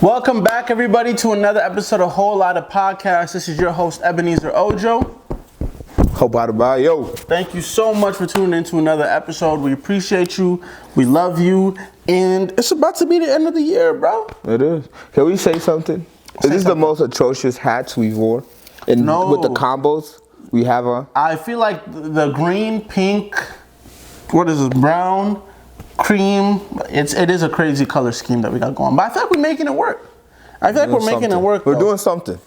Welcome back, everybody, to another episode of Whole Lotta Podcast. This is your host, Ebenezer Ojo. Hope out about yo. Thank you so much for tuning in to another episode. We appreciate you. We love you. And it's about to be the end of the year, bro. It is. Can we say something? Is this the most atrocious hats we've worn? No. With the combos we have on? I feel like the green, pink, what is this, brown, cream. It is a crazy color scheme that we got going. But I feel like we're making it work. We're making it work. We're doing something.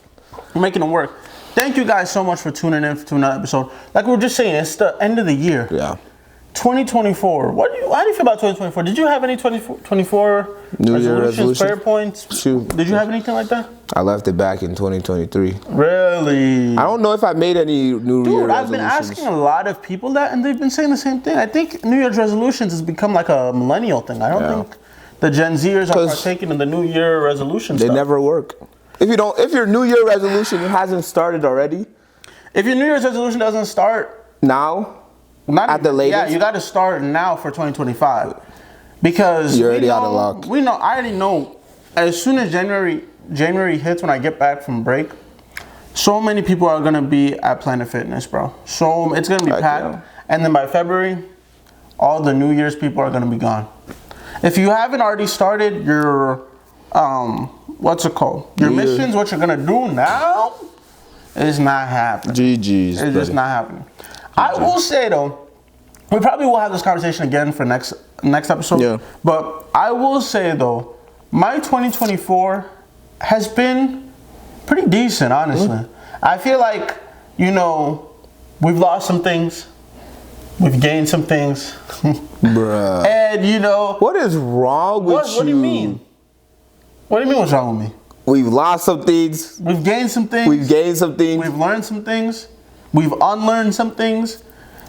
We're making it work. Thank you guys so much for tuning in to another episode. Like we were just saying, it's the end of the year. Yeah. 2024. How do you feel about 2024? Did you have any 2024 New Year resolutions, prayer points? Shoot. Did you have anything like that? I left it back in 2023. Really? I don't know if I made any New Year resolutions. I've been asking a lot of people that, and they've been saying the same thing. I think New Year's resolutions has become like a millennial thing. I don't think the Gen Zers are partaking in the New Year resolution stuff. They never work. If your New Year resolution hasn't started already. If your New Year's resolution doesn't start now, at the latest. Yeah, you got to start now for 2025. Because you're already out of luck. I already know, as soon as January hits, when I get back from break, so many people are going to be at Planet Fitness, bro. So it's going to be packed. And then by February, all the New Year's people are going to be gone. If you haven't already started your, what's it called? Your missions, what you're going to do now, it's not happening. GG's. It's just not happening. I will say, though, we probably will have this conversation again for next episode. Yeah. But I will say, though, my 2024 has been pretty decent, honestly. Mm-hmm. I feel like, we've lost some things. We've gained some things. Bruh. And, what is wrong with you? What do you mean? What do you mean what's wrong with me? We've lost some things. We've gained some things. We've gained some things. We've learned some things. We've unlearned some things.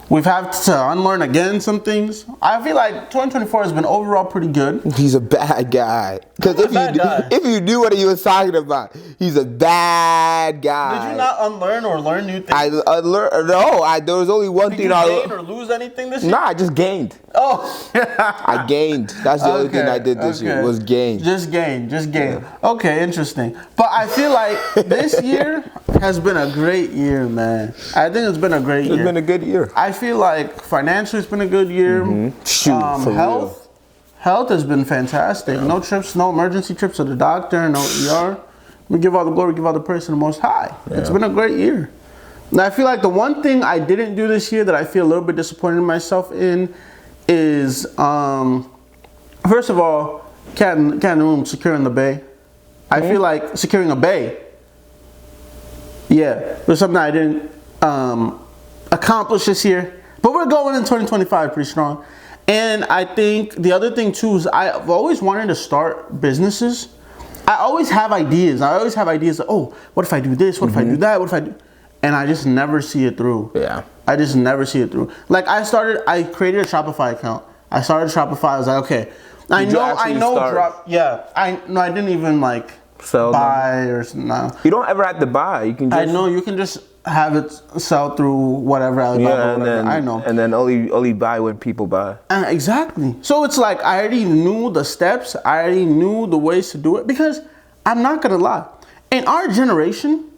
We've had to unlearn again some things. I feel like 2024 has been overall pretty good. He's a bad guy. Because if you knew what he was talking about, he's a bad guy. Did you not unlearn or learn new things? There was only one thing I gain or lose anything this year? Nah, I just gained. Oh. I gained. That's the only thing I did this year was gain. Just gain. Yeah. Okay, interesting. But I feel like this year has been a great year, man. I think it's been a great year. It's been a good year. I feel like financially it's been a good year. Mm-hmm. Health has been fantastic. Yeah. No trips, no emergency trips to the doctor, no ER. We give all the glory, give all the praise to the Most High. Yeah. It's been a great year. And I feel like the one thing I didn't do this year that I feel a little bit disappointed in myself in is, first of all, cat in the room, securing the bay. I feel like securing a bay, was something I didn't accomplish this year. But we're going in 2025 pretty strong. And I think the other thing too is I've always wanted to start businesses. I always have ideas. Like, what if I do this? What if I do that? What if I do? And I just never see it through. Yeah. I just never see it through. Like I created a Shopify account. I started Shopify. I was like, okay. I didn't even like sell buy or no. You don't ever have to buy. You can just, I know you can just have it sell through whatever I know. And then only buy when people buy. Exactly. So it's like I already knew the steps. I already knew the ways to do it, because I'm not gonna lie. In our generation,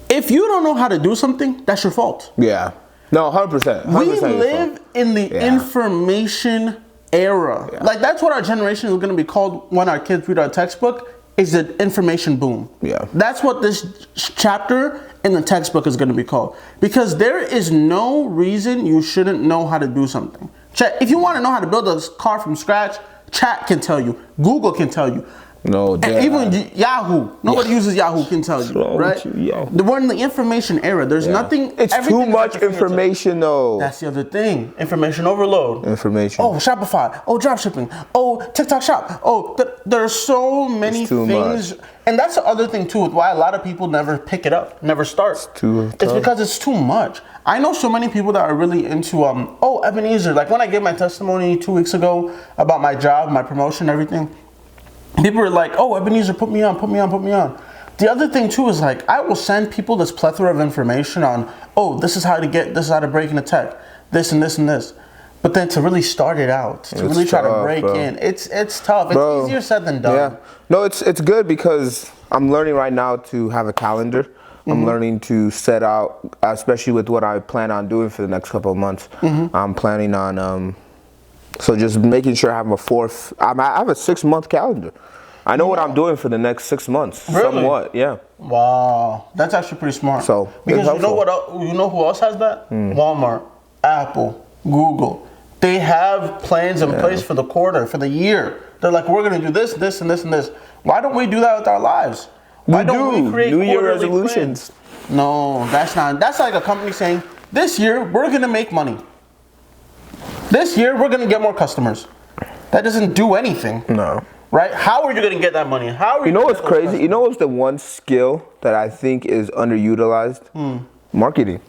if you don't know how to do something, that's your fault. Yeah. No, 100%. We live in the information era. Yeah. Like that's what our generation is going to be called when our kids read our textbook, is the information boom. Yeah. That's what this chapter in the textbook is going to be called. Because there is no reason you shouldn't know how to do something. If you want to know how to build a car from scratch, chat can tell you. Google can tell you. No, Dad. Even Yahoo. Nobody uses Yahoo can tell you, right? We're in the information era. There's nothing. It's too much information, though. That's the other thing. Information overload. Information. Oh, Shopify. Oh, dropshipping. Oh, TikTok Shop. Oh, there's so many things. Much. And that's the other thing, too, why a lot of people never pick it up, never start. It's because it's too much. I know so many people that are really into, Ebenezer. Like when I gave my testimony 2 weeks ago about my job, my promotion, everything. People were like, oh, Ebenezer, put me on. The other thing too is like, I will send people this plethora of information on, this is how to break into tech, this and this and this. But then to really start it out, to really try to break in, it's tough. It's easier said than done. Yeah. No, it's good because I'm learning right now to have a calendar. I'm learning to set out, especially with what I plan on doing for the next couple of months. I'm planning on, so just making sure I have I have a 6-month calendar. I know what I'm doing for the next 6 months. Really? Somewhat, yeah. Wow, that's actually pretty smart. So because you know who else has that? Walmart, Apple, Google. They have plans in place for the quarter, for the year. They're like, we're gonna do this, this, and this, and this. Why don't we do that with our lives? Why don't we create New Year resolutions? Plans? No, that's not. That's like a company saying, this year we're gonna make money. This year we're gonna get more customers. That doesn't do anything. No. Right? How are you going to get that money? How are you? You know what's crazy? You know what's the one skill that I think is underutilized? Marketing.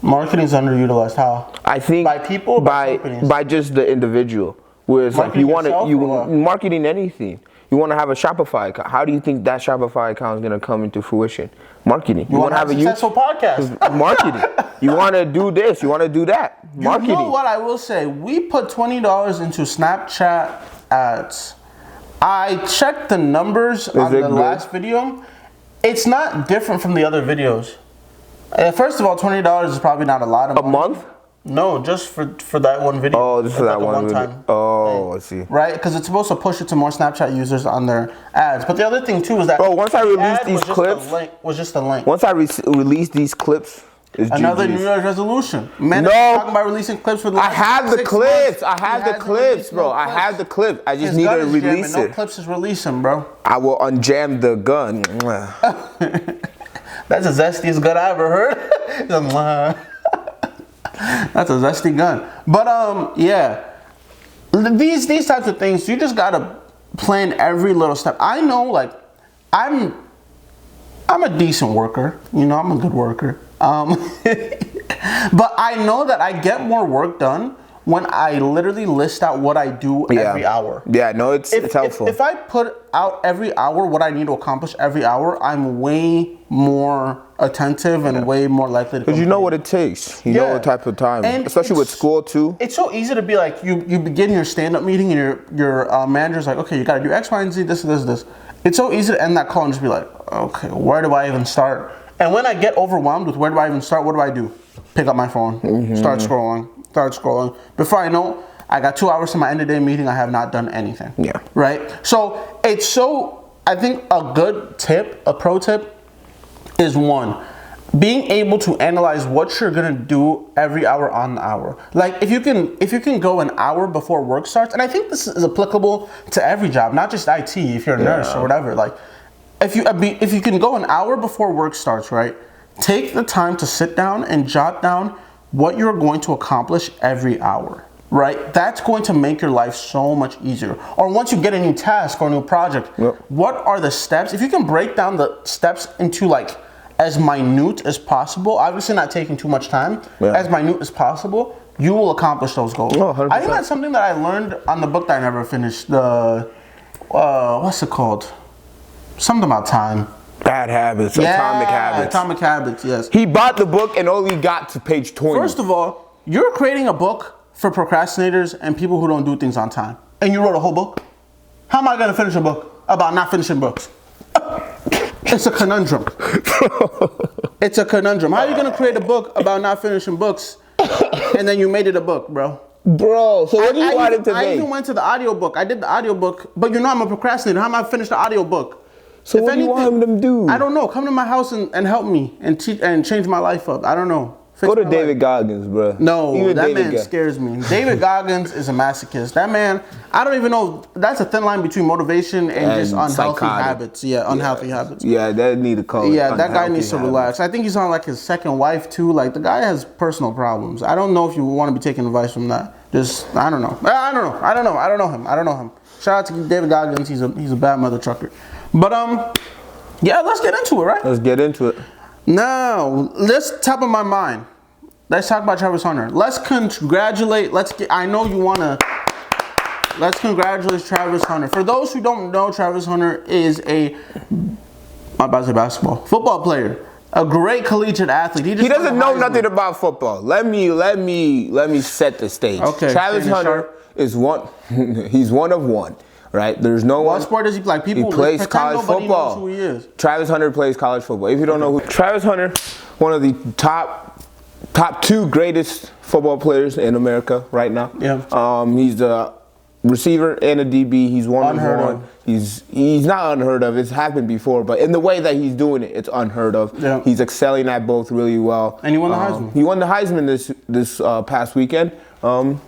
Marketing is underutilized. How? I think by people, by just the individual. Whereas like marketing anything. You want to have a Shopify account. How do you think that Shopify account is going to come into fruition? Marketing. You want to have a successful podcast. Marketing. You want to do this. You want to do that. Marketing. You know what I will say? We put $20 into Snapchat ads. I checked the numbers on the last video. It's not different from the other videos. First of all, $20 is probably not a lot of money. A month? No, just for that one video. Oh, just for that one video. Oh, I see. Right? Because it's supposed to push it to more Snapchat users on their ads. But the other thing too is that once I release these clips, was just a link. Once I release these clips, another New Year's resolution. Man, talking about releasing clips for the I have the clips. I have the clips, bro. I have the clips. I just need to release it. No clips is releasing, bro. I will unjam the gun. That's the zestiest gun I ever heard. That's a zesty gun. But yeah. These types of things, you just gotta plan every little step. I know, like, I'm a decent worker. You know, I'm a good worker. But I know that I get more work done when I literally list out what I do every hour. Yeah, no, it's helpful. If I put out every hour what I need to accomplish every hour, I'm way more attentive and way more likely to. Because you know what it takes. You know what type of time, and especially with school too. It's so easy to be like, you begin your stand-up meeting and your manager's like, okay, you got to do X, Y, and Z, this. It's so easy to end that call and just be like, okay, where do I even start? And when I get overwhelmed with where do I even start, what do I do? Pick up my phone, start scrolling. Before I know, I got 2 hours to my end of day meeting. I have not done anything. Yeah. Right? So I think a good tip, a pro tip is one, being able to analyze what you're gonna do every hour on the hour. Like if you can go an hour before work starts, and I think this is applicable to every job, not just IT, if you're a nurse or whatever. Like if you can go an hour before work starts, right? Take the time to sit down and jot down what you're going to accomplish every hour, right? That's going to make your life so much easier. Or once you get a new task or a new project, what are the steps? If you can break down the steps into like as minute as possible, obviously not taking too much time, as minute as possible, you will accomplish those goals. Oh, 100%. I think that's something that I learned on the book that I never finished. The, what's it called? Something about time. Bad Habits, Atomic Habits. Atomic Habits, yes. He bought the book and only got to page 20. First of all, you're creating a book for procrastinators and people who don't do things on time. And you wrote a whole book? How am I going to finish a book about not finishing books? It's a conundrum. It's a conundrum. How are you going to create a book about not finishing books and then you made it a book, bro? Bro, so what do you want it to be? I even went to the audiobook. I did the audiobook, but you know I'm a procrastinator. How am I finish the audiobook? So what do you want him to do? I don't know. Come to my house and help me and teach and change my life up. I don't know. Go to David Goggins, bro. No, that man scares me. David Goggins is a masochist. That man, I don't even know. That's a thin line between motivation and just unhealthy habits. Yeah, unhealthy habits. Yeah, that need to call. Yeah, that guy needs to relax. I think he's on like his second wife too. Like the guy has personal problems. I don't know if you want to be taking advice from that. Just I don't know. I don't know him. Shout out to David Goggins. He's a bad mother trucker. But yeah, let's get into it, right? Let's get into it. Now, top of my mind. Let's talk about Travis Hunter. Let's congratulate. Let's congratulate Travis Hunter. For those who don't know, Travis Hunter is football player. A great collegiate athlete. He doesn't know nothing about football. Let me set the stage. Okay. Travis Hunter is one. He's one of one. Right? There's no one. What sport does he play? People he plays college football. Knows who he is. Travis Hunter plays college football. If you don't know who Travis Hunter, one of the top 2 greatest football players in America right now. Yeah. He's a receiver and a DB. He's one unheard of one. He's not unheard of. It's happened before, but in the way that he's doing it, it's unheard of. Yeah. He's excelling at both really well. And he won the Heisman. He won the Heisman this past weekend.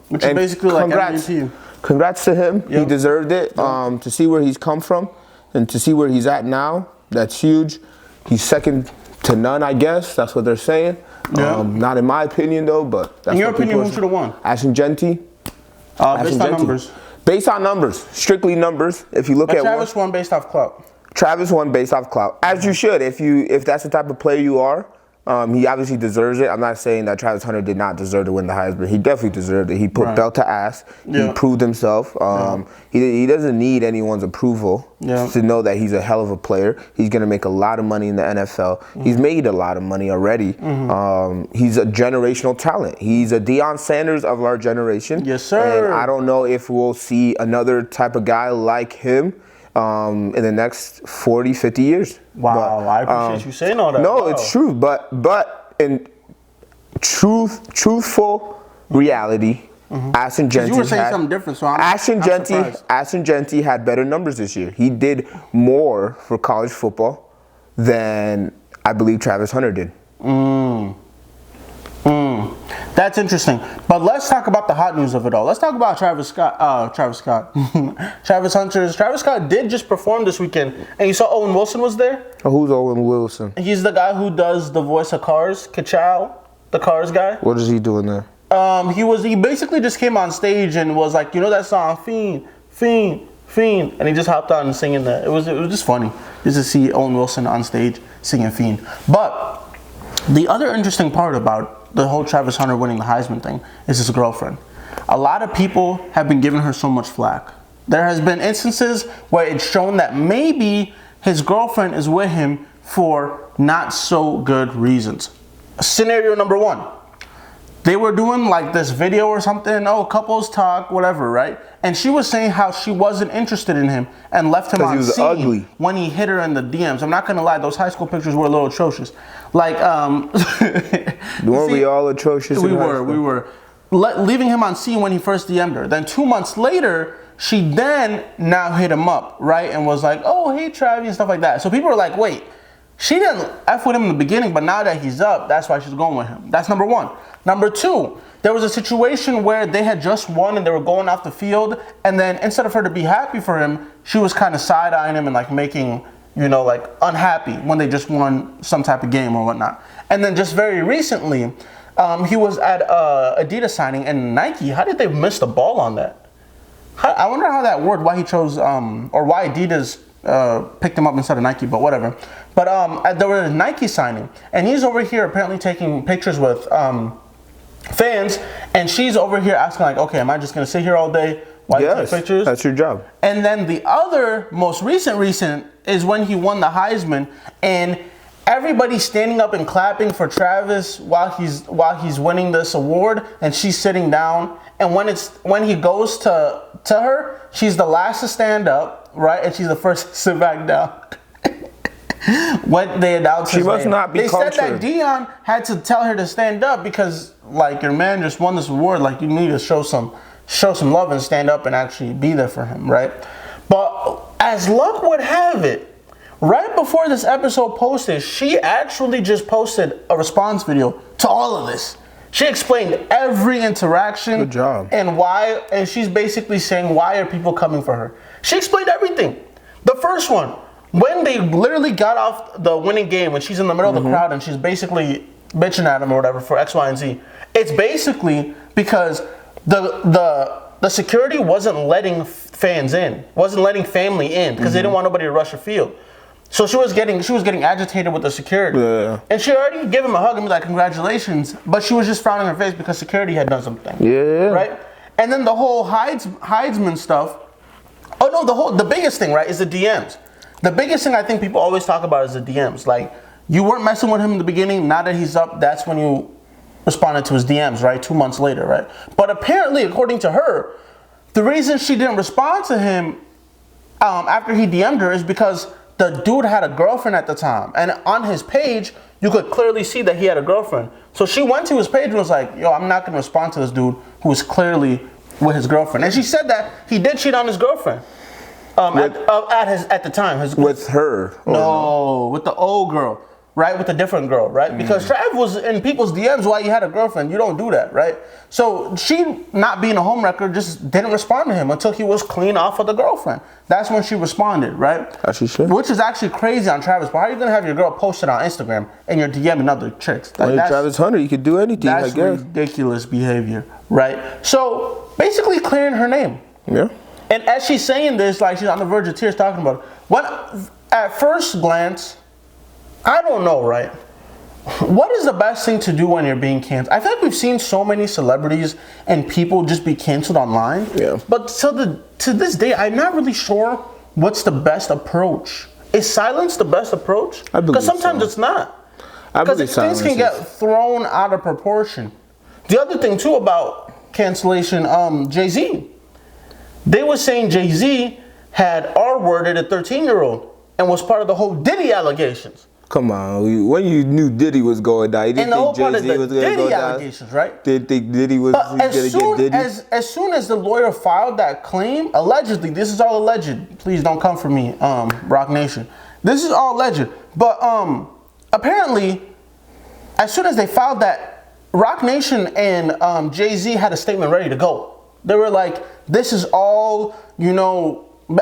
Which is basically like MVP. Congrats to him. Yep. He deserved it. To see where he's come from and to see where he's at now, that's huge. He's second to none, I guess. That's what they're saying. Yeah. Not in my opinion, though, but that's in your opinion, who should have won? Ashton Genty. Based on numbers. Based on numbers. Strictly numbers. If you look at Travis won based off clout. Travis won based off clout. As you should. If that's the type of player you are. He obviously deserves it. I'm not saying that Travis Hunter did not deserve to win the Heisman. He definitely deserved it. He put belt to ass. Yeah. He proved himself. He doesn't need anyone's approval to know that he's a hell of a player. He's going to make a lot of money in the NFL. He's made a lot of money already. He's a generational talent. He's a Deion Sanders of our generation. Yes, sir. And I don't know if we'll see another type of guy like him in the next 40, 50 years. Wow, but, I appreciate you saying all that. No, wow. It's true, but in truthful reality, Ashton Genty you were saying something different, so Ashton Genty had better numbers this year. He did more for college football than I believe Travis Hunter did. That's interesting. But let's talk about the hot news of it all. Let's talk about Travis Scott. Travis Hunter. Travis Scott did just perform this weekend. And you saw Owen Wilson was there? Oh, who's Owen Wilson? He's the guy who does the voice of Cars. Ka-chow, the Cars guy. What is he doing there? He basically just came on stage and was like, you know that song, Fiend, Fiend, Fiend. And he just hopped on and singing that. It was just funny just to see Owen Wilson on stage singing Fiend. But the other interesting part about the whole Travis Hunter winning the Heisman thing is his girlfriend. A lot of people have been giving her so much flack. There has been instances where it's shown that maybe his girlfriend is with him for not so good reasons. Scenario number 1. They were doing like this video or something, couples talk, whatever, right? And she was saying how she wasn't interested in him and left him on scene ugly when he hit her in the DMs. I'm not gonna lie, those high school pictures were a little atrocious. Like, weren't we all atrocious? We were. Leaving him on scene when he first DM'd her. Then 2 months later, she then now hit him up, right? And was like, oh, hey, Travis, and stuff like that. So people were like, wait, she didn't F with him in the beginning, but now that he's up, that's why she's going with him. That's number 1. Number 2, there was a situation where they had just won and they were going off the field, and then instead of her to be happy for him, she was kind of side-eyeing him and like making, like unhappy when they just won some type of game or whatnot. And then just very recently, he was at Adidas signing, and Nike, how did they miss the ball on that? I wonder how that worked, why he chose, or why Adidas picked him up instead of Nike, but whatever. But there was a Nike signing, and he's over here apparently taking pictures with fans, and she's over here asking like, okay, am I just gonna sit here all day while you take pictures? That's your job. And then the other most recent is when he won the Heisman, and everybody's standing up and clapping for Travis while he's winning this award, and she's sitting down. And when he goes to her, she's the last to stand up, right? And she's the first to sit back down. When they announced she must not be cultured. They said that Deion had to tell her to stand up because, like, your man just won this award. Like, you need to show some love and stand up and actually be there for him, right? But as luck would have it, right before this episode posted, she actually just posted a response video to all of this. She explained every interaction. Good job. And why, and she's basically saying, why are people coming for her? She explained everything. The first one, when they literally got off the winning game, when she's in the middle of the crowd and she's basically bitching at him or whatever for X, Y, and Z, it's basically because the security wasn't letting fans in, wasn't letting family in because they didn't want nobody to rush the field. So she was getting agitated with the security. Yeah. And she already gave him a hug and be like, congratulations. But she was just frowning her face because security had done something. Yeah. Right? And then the whole Heisman stuff. Oh no, the biggest thing, right, is the DMs. The biggest thing I think people always talk about is the DMs. Like, You weren't messing with him in the beginning. Now that he's up, that's when you responded to his DMs, right? 2 months later, right? But apparently, according to her, the reason she didn't respond to him after he DM'd her is because the dude had a girlfriend at the time. And on his page, you could clearly see that he had a girlfriend. So she went to his page and was like, yo, I'm not going to respond to this dude who is clearly with his girlfriend. And she said that he did cheat on his girlfriend at the time. With her? No, with the old girl. Right, with a different girl, right? Because Trav was in people's DMs while you had a girlfriend. You don't do that, right? So she, not being a homewrecker, just didn't respond to him until he was clean off of the girlfriend. That's when she responded, right? As she should. Which is actually crazy on Travis. But how are you gonna have your girl posted on Instagram and you're DMing other chicks? Like, Travis Hunter, you could do anything. I guess. That's ridiculous behavior, right? So basically, clearing her name. Yeah. And as she's saying this, like she's on the verge of tears talking about it. What at first glance, I don't know, right? What is the best thing to do when you're being canceled? I feel like we've seen so many celebrities and people just be canceled online. Yeah. But to this day, I'm not really sure what's the best approach. Is silence the best approach? Because sometimes it's not. Because things can get thrown out of proportion. The other thing too about cancellation, Jay-Z. They were saying Jay-Z had R-worded a 13-year-old and was part of the whole Diddy allegations. Come on, when you knew Diddy was going down, you didn't think Jay-Z was going to go down? Allegations, right? Didn't think Diddy was going to get Diddy? As soon as the lawyer filed that claim, allegedly, this is all alleged. Please don't come for me, Rock Nation. This is all alleged. But apparently, as soon as they filed that, Rock Nation and Jay-Z had a statement ready to go. They were like, this is all,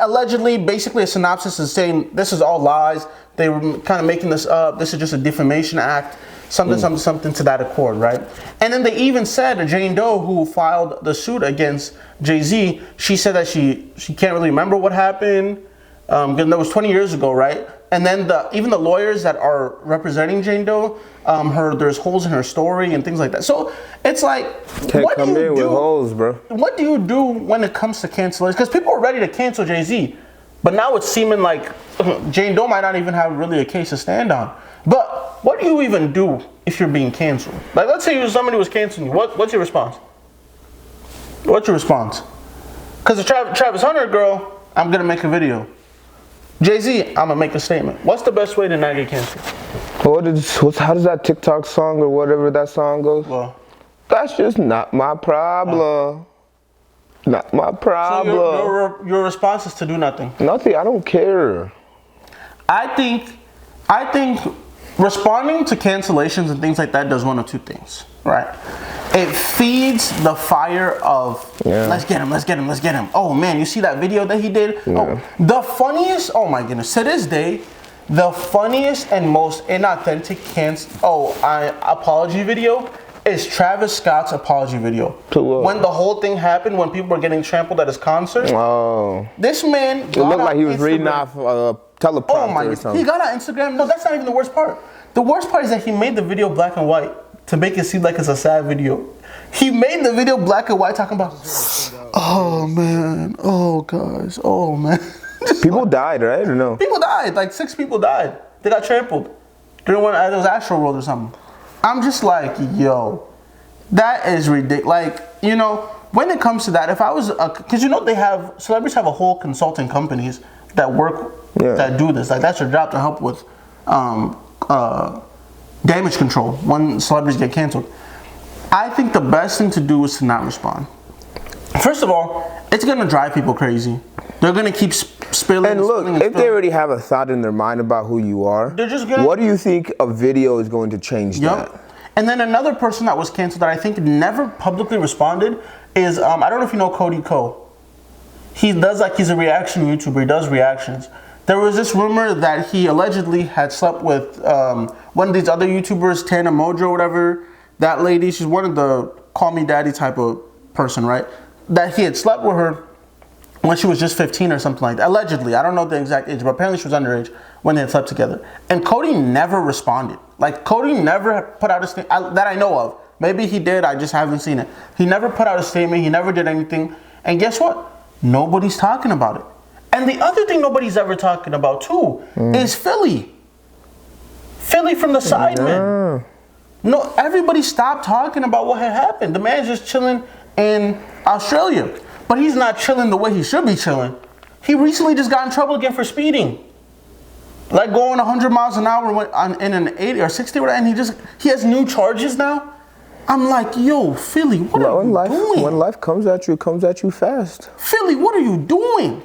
allegedly, basically a synopsis is saying this is all lies. They were kind of making this up. This is just a defamation act, something to that accord, right? And then they even said Jane Doe, who filed the suit against Jay-Z, she said that she can't really remember what happened. That was 20 years ago, right? And then even the lawyers that are representing Jane Doe, there's holes in her story and things like that. So it's like, what do you do with holes, bro? What do you do when it comes to cancellation? Because people are ready to cancel Jay-Z, but now it's seeming like Jane Doe might not even have really a case to stand on. But what do you even do if you're being canceled? Like, let's say somebody was canceling you. What's your response? What's your response? Because the Travis Hunter girl, I'm gonna make a video. Jay-Z, I'm gonna make a statement. What's the best way to not get canceled? How does that TikTok song or whatever that song goes? Well, that's just not my problem. Not my problem. So your response is to do nothing. Nothing. I don't care. I think responding to cancellations and things like that does one of two things, right? It feeds the fire of let's get him. Oh man, you see that video that he did? Yeah. Oh, the funniest. Oh my goodness. To this day, the funniest and most inauthentic apology video is Travis Scott's apology video. When the whole thing happened, when people were getting trampled at his concert. Oh. This man. It looked like he was reading off a teleprompter. Oh my God. Or something. He got on Instagram. No, that's not even the worst part. The worst part is that he made the video black and white to make it seem like it's a sad video. He made the video black and white talking about, oh man, oh guys, oh man. People died, right? Or no? People died. Like 6 people died. They got trampled during one. It was Astro World or something. I'm just like, yo, that is ridiculous. Like, when it comes to that, if I was, because celebrities have a whole consulting companies that work, that do this. Like, that's their job to help with damage control when celebrities get canceled. I think the best thing to do is to not respond. First of all, it's gonna drive people crazy. They're gonna keep spilling. And look, if they already have a thought in their mind about who you are, they're just gonna. What do you think a video is going to change that? And then another person that was canceled that I think never publicly responded is I don't know if you know Cody Ko. He's a reaction YouTuber. He does reactions. There was this rumor that he allegedly had slept with one of these other YouTubers, Tana Mojo, or whatever. That lady, she's one of the call me daddy type of person, right? That he had slept with her when she was just 15 or something like that. Allegedly, I don't know the exact age, but apparently she was underage when they had slept together. And Cody never responded. Like, Cody never put out a statement that I know of. Maybe he did, I just haven't seen it. He never put out a statement, he never did anything. And guess what? Nobody's talking about it. And the other thing nobody's ever talking about too is Philly. Philly from the Sidemen. No, everybody stopped talking about what had happened. The man's just chilling in Australia. But he's not chilling the way he should be chilling. He recently just got in trouble again for speeding. Like going 100 miles an hour in an 80 or 60, and he has new charges now. I'm like, yo, Philly, what are you doing? When life comes at you, it comes at you fast. Philly, what are you doing?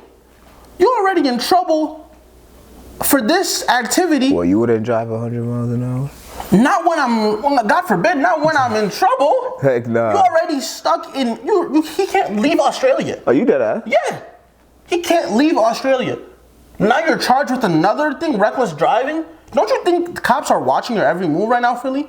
You're already in trouble for this activity. Well, you wouldn't drive 100 miles an hour? Not when God forbid, not when I'm in trouble. Heck nah. You're already stuck in, he can't leave Australia. Oh, you did that? Yeah. He can't leave Australia. Now you're charged with another thing, reckless driving. Don't you think the cops are watching your every move right now, Philly?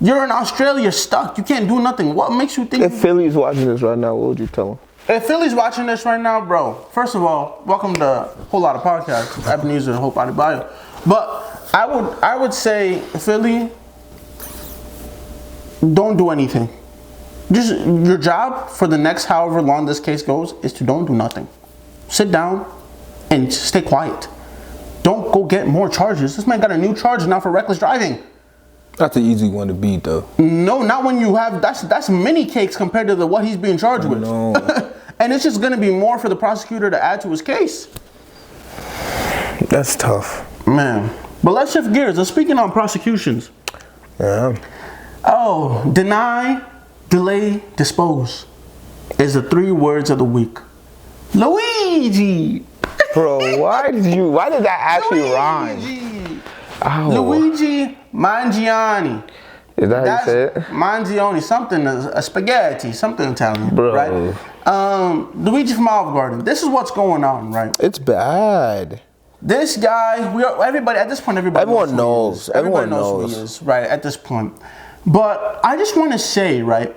You're in Australia stuck. You can't do nothing. What makes you think? If Philly's watching this right now, what would you tell him? If Philly's watching this right now, bro, first of all, welcome to Whole Lotta Podcast. Ebenezer and Hope Body Bio. But I would say, Philly, don't do anything. Just your job for the next however long this case goes is to don't do nothing. Sit down and stay quiet. Don't go get more charges. This man got a new charge now for reckless driving. That's an easy one to beat, though. No, not when you have, that's mini cakes compared to what he's being charged with. No. And it's just going to be more for the prosecutor to add to his case. That's tough. Man. But let's shift gears. Let's speaking on prosecutions. Yeah. Oh, deny, delay, dispose is the 3 words of the week. Luigi. Bro, why did that actually rhyme? Oh. Luigi Mangione. Is that how you say it? Mangione, something, a spaghetti, something Italian, bro. Right? Luigi from Olive Garden. This is what's going on, right? It's bad. This guy, everybody at this point, everyone knows. Everyone knows who he is, right? At this point, but I just want to say, right?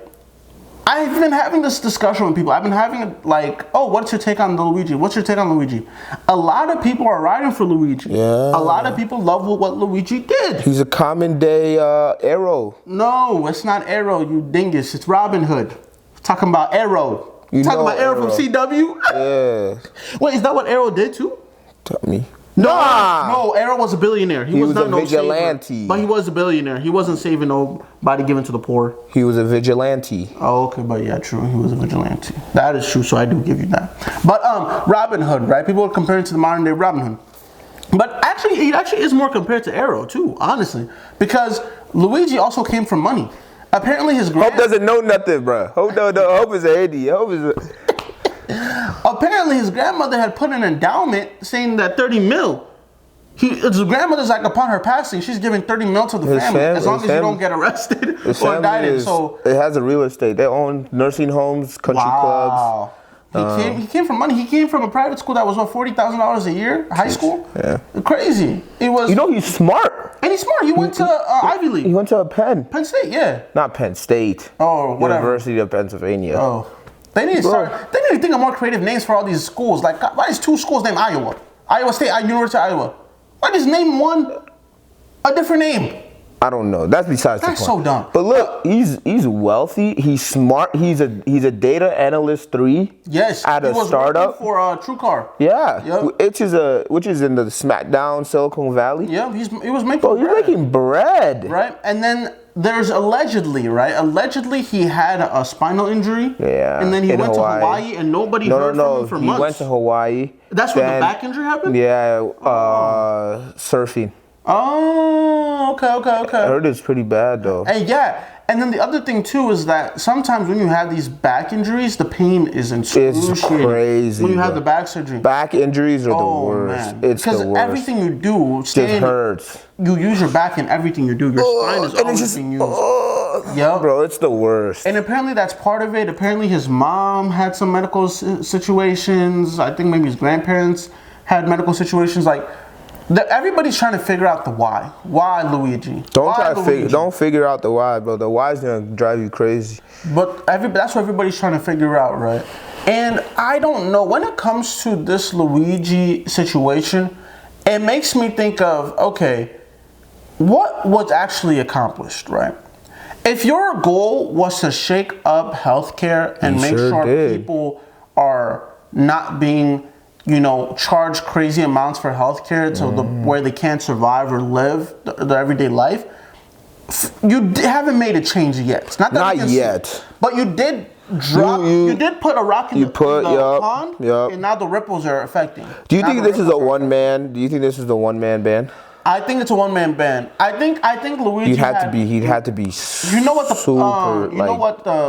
I've been having this discussion with people. I've been having like, oh, what's your take on Luigi? What's your take on Luigi? A lot of people are riding for Luigi. Yeah. A lot of people love what Luigi did. He's a common day Arrow. No, it's not Arrow, you dingus. It's Robin Hood. Talking about Arrow. You talking about Arrow from CW? Yeah. Wait, is that what Arrow did too? Tell me. No, Arrow was a billionaire. He was not a vigilante. But he was a billionaire. He wasn't saving nobody, giving to the poor. He was a vigilante. Oh, okay, but yeah, true. He was a vigilante. That is true, so I do give you that. But Robin Hood, right? People are comparing to the modern day Robin Hood. But actually, he actually is more compared to Arrow too, honestly. Because Luigi also came from money. Apparently his Hope doesn't know nothing, bro. Hope is an idiot. Hope is a... Apparently his grandmother had put an endowment saying that 30 mil. His grandmother's like, upon her passing, she's giving 30 mil to the family as long as you don't get arrested or indicted. So it has a real estate. They own nursing homes, country clubs. He came from money. He came from a private school that was what, $40,000 a year, high school. Yeah, crazy. It was. You know, he's smart. And he's smart. He went to Ivy League. He went to Penn State. Yeah. Not Penn State. Oh, whatever. University of Pennsylvania. Oh. They need to think of more creative names for all these schools. Like, why is 2 schools named Iowa? Iowa State, University of Iowa. Why just name one a different name? I don't know. That's besides the point. That's so dumb. But look, he's wealthy. He's smart. He's a data analyst 3. Yes. At a startup for TrueCar. Yeah. Yep. Which is in the SmackDown Silicon Valley. Yeah. He was making. Bro, he's making bread. Right. And then there's allegedly, right? Allegedly he had a spinal injury. Yeah. And then he went to Hawaii and nobody heard from him for months. He went to Hawaii. That's when the back injury happened? Yeah. Surfing. Oh, okay. I heard it's pretty bad though. And then the other thing too is that sometimes when you have these back injuries, the pain is excruciating. It's crazy. When you have the back surgery. Back injuries are the worst. Man. It's the worst. Because everything you do, just hurts. You use your back in everything you do. Your spine is always being used. Yeah, bro, it's the worst. And apparently that's part of it. Apparently his mom had some medical situations. I think maybe his grandparents had medical situations. Like, everybody's trying to figure out the why. Why Luigi? Don't figure out the why, bro. The why is gonna drive you crazy. But that's what everybody's trying to figure out, right? And I don't know, when it comes to this Luigi situation, it makes me think of, okay, what was actually accomplished, right? If your goal was to shake up healthcare and make sure people are not being charge crazy amounts for healthcare to where they can't survive or live their everyday life. You haven't made a change yet. It's not that yet. But you did drop. You did put a rock in the pond, and now the ripples are affecting. Do you think this is a one man? Do you think this is the one man band? I think it's a one man band. I think Luigi. He'd have to be. You know what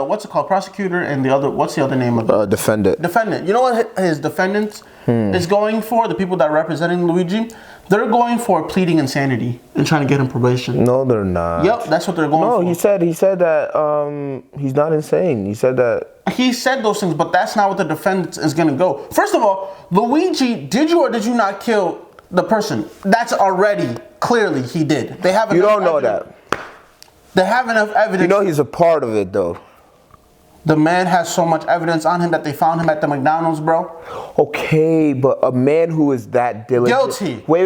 what's it called? Prosecutor and what's the other name of it? Defendant. Defendant. You know what his defendants is going for? The people that are representing Luigi, they're going for pleading insanity and trying to get him probation. No, they're not. Yep, that's what they're going for. No, he said that he's not insane. He said that. He said those things, but that's not what the defendant is going to go. First of all, Luigi, did you or did you not kill the person? That's already clearly he did. They have. You don't know that. They have enough evidence. You know he's a part of it though. The man has so much evidence on him that they found him at the McDonald's, bro. Okay, but a man who is that diligent. Guilty. Wait.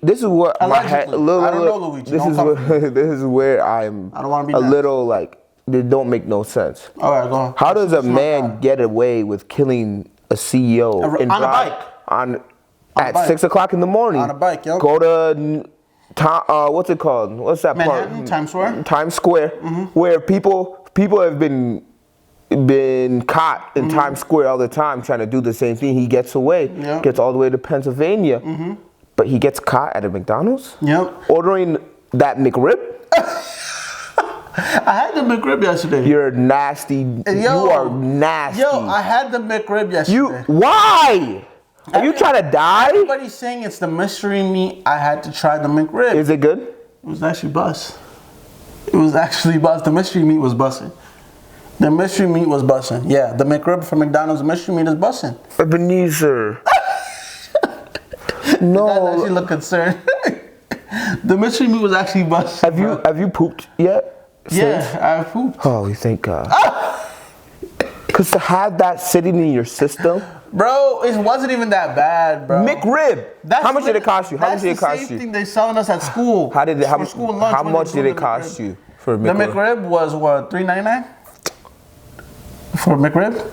This is what allegedly. My head. I don't know, Luigi. This is where I'm. I don't want to be a little like. They don't make no sense. All right, go on. How does a man get away with killing a CEO on a bike? At 6 o'clock in the morning? On a bike, yo. Go to what's it called? What's that Manhattan, part? Times Square. Times Square, where people have been caught in Times Square all the time trying to do the same thing. He gets away, gets all the way to Pennsylvania, but he gets caught at a McDonald's. Yep. Ordering that McRib. I had the McRib yesterday. You're nasty. You are nasty. Yo, I had the McRib yesterday. Why? Are you trying to die? Everybody's saying it's the mystery meat. I had to try the McRib. Is it good? It was actually bust. It was actually bust. The mystery meat was busting. The mystery meat was busting. Yeah, the McRib from McDonald's, the mystery meat is busting. Ebenezer. No. That actually look concerned. The mystery meat was actually busting. Have you pooped yet? Yeah, I pooped. Oh, thank God. Because to have that sitting in your system. Bro, it wasn't even that bad, bro. McRib. How much did it cost you? That's the same thing they selling us at school. How much did it cost you for McRib? The McRib was what, $3.99 for McRib?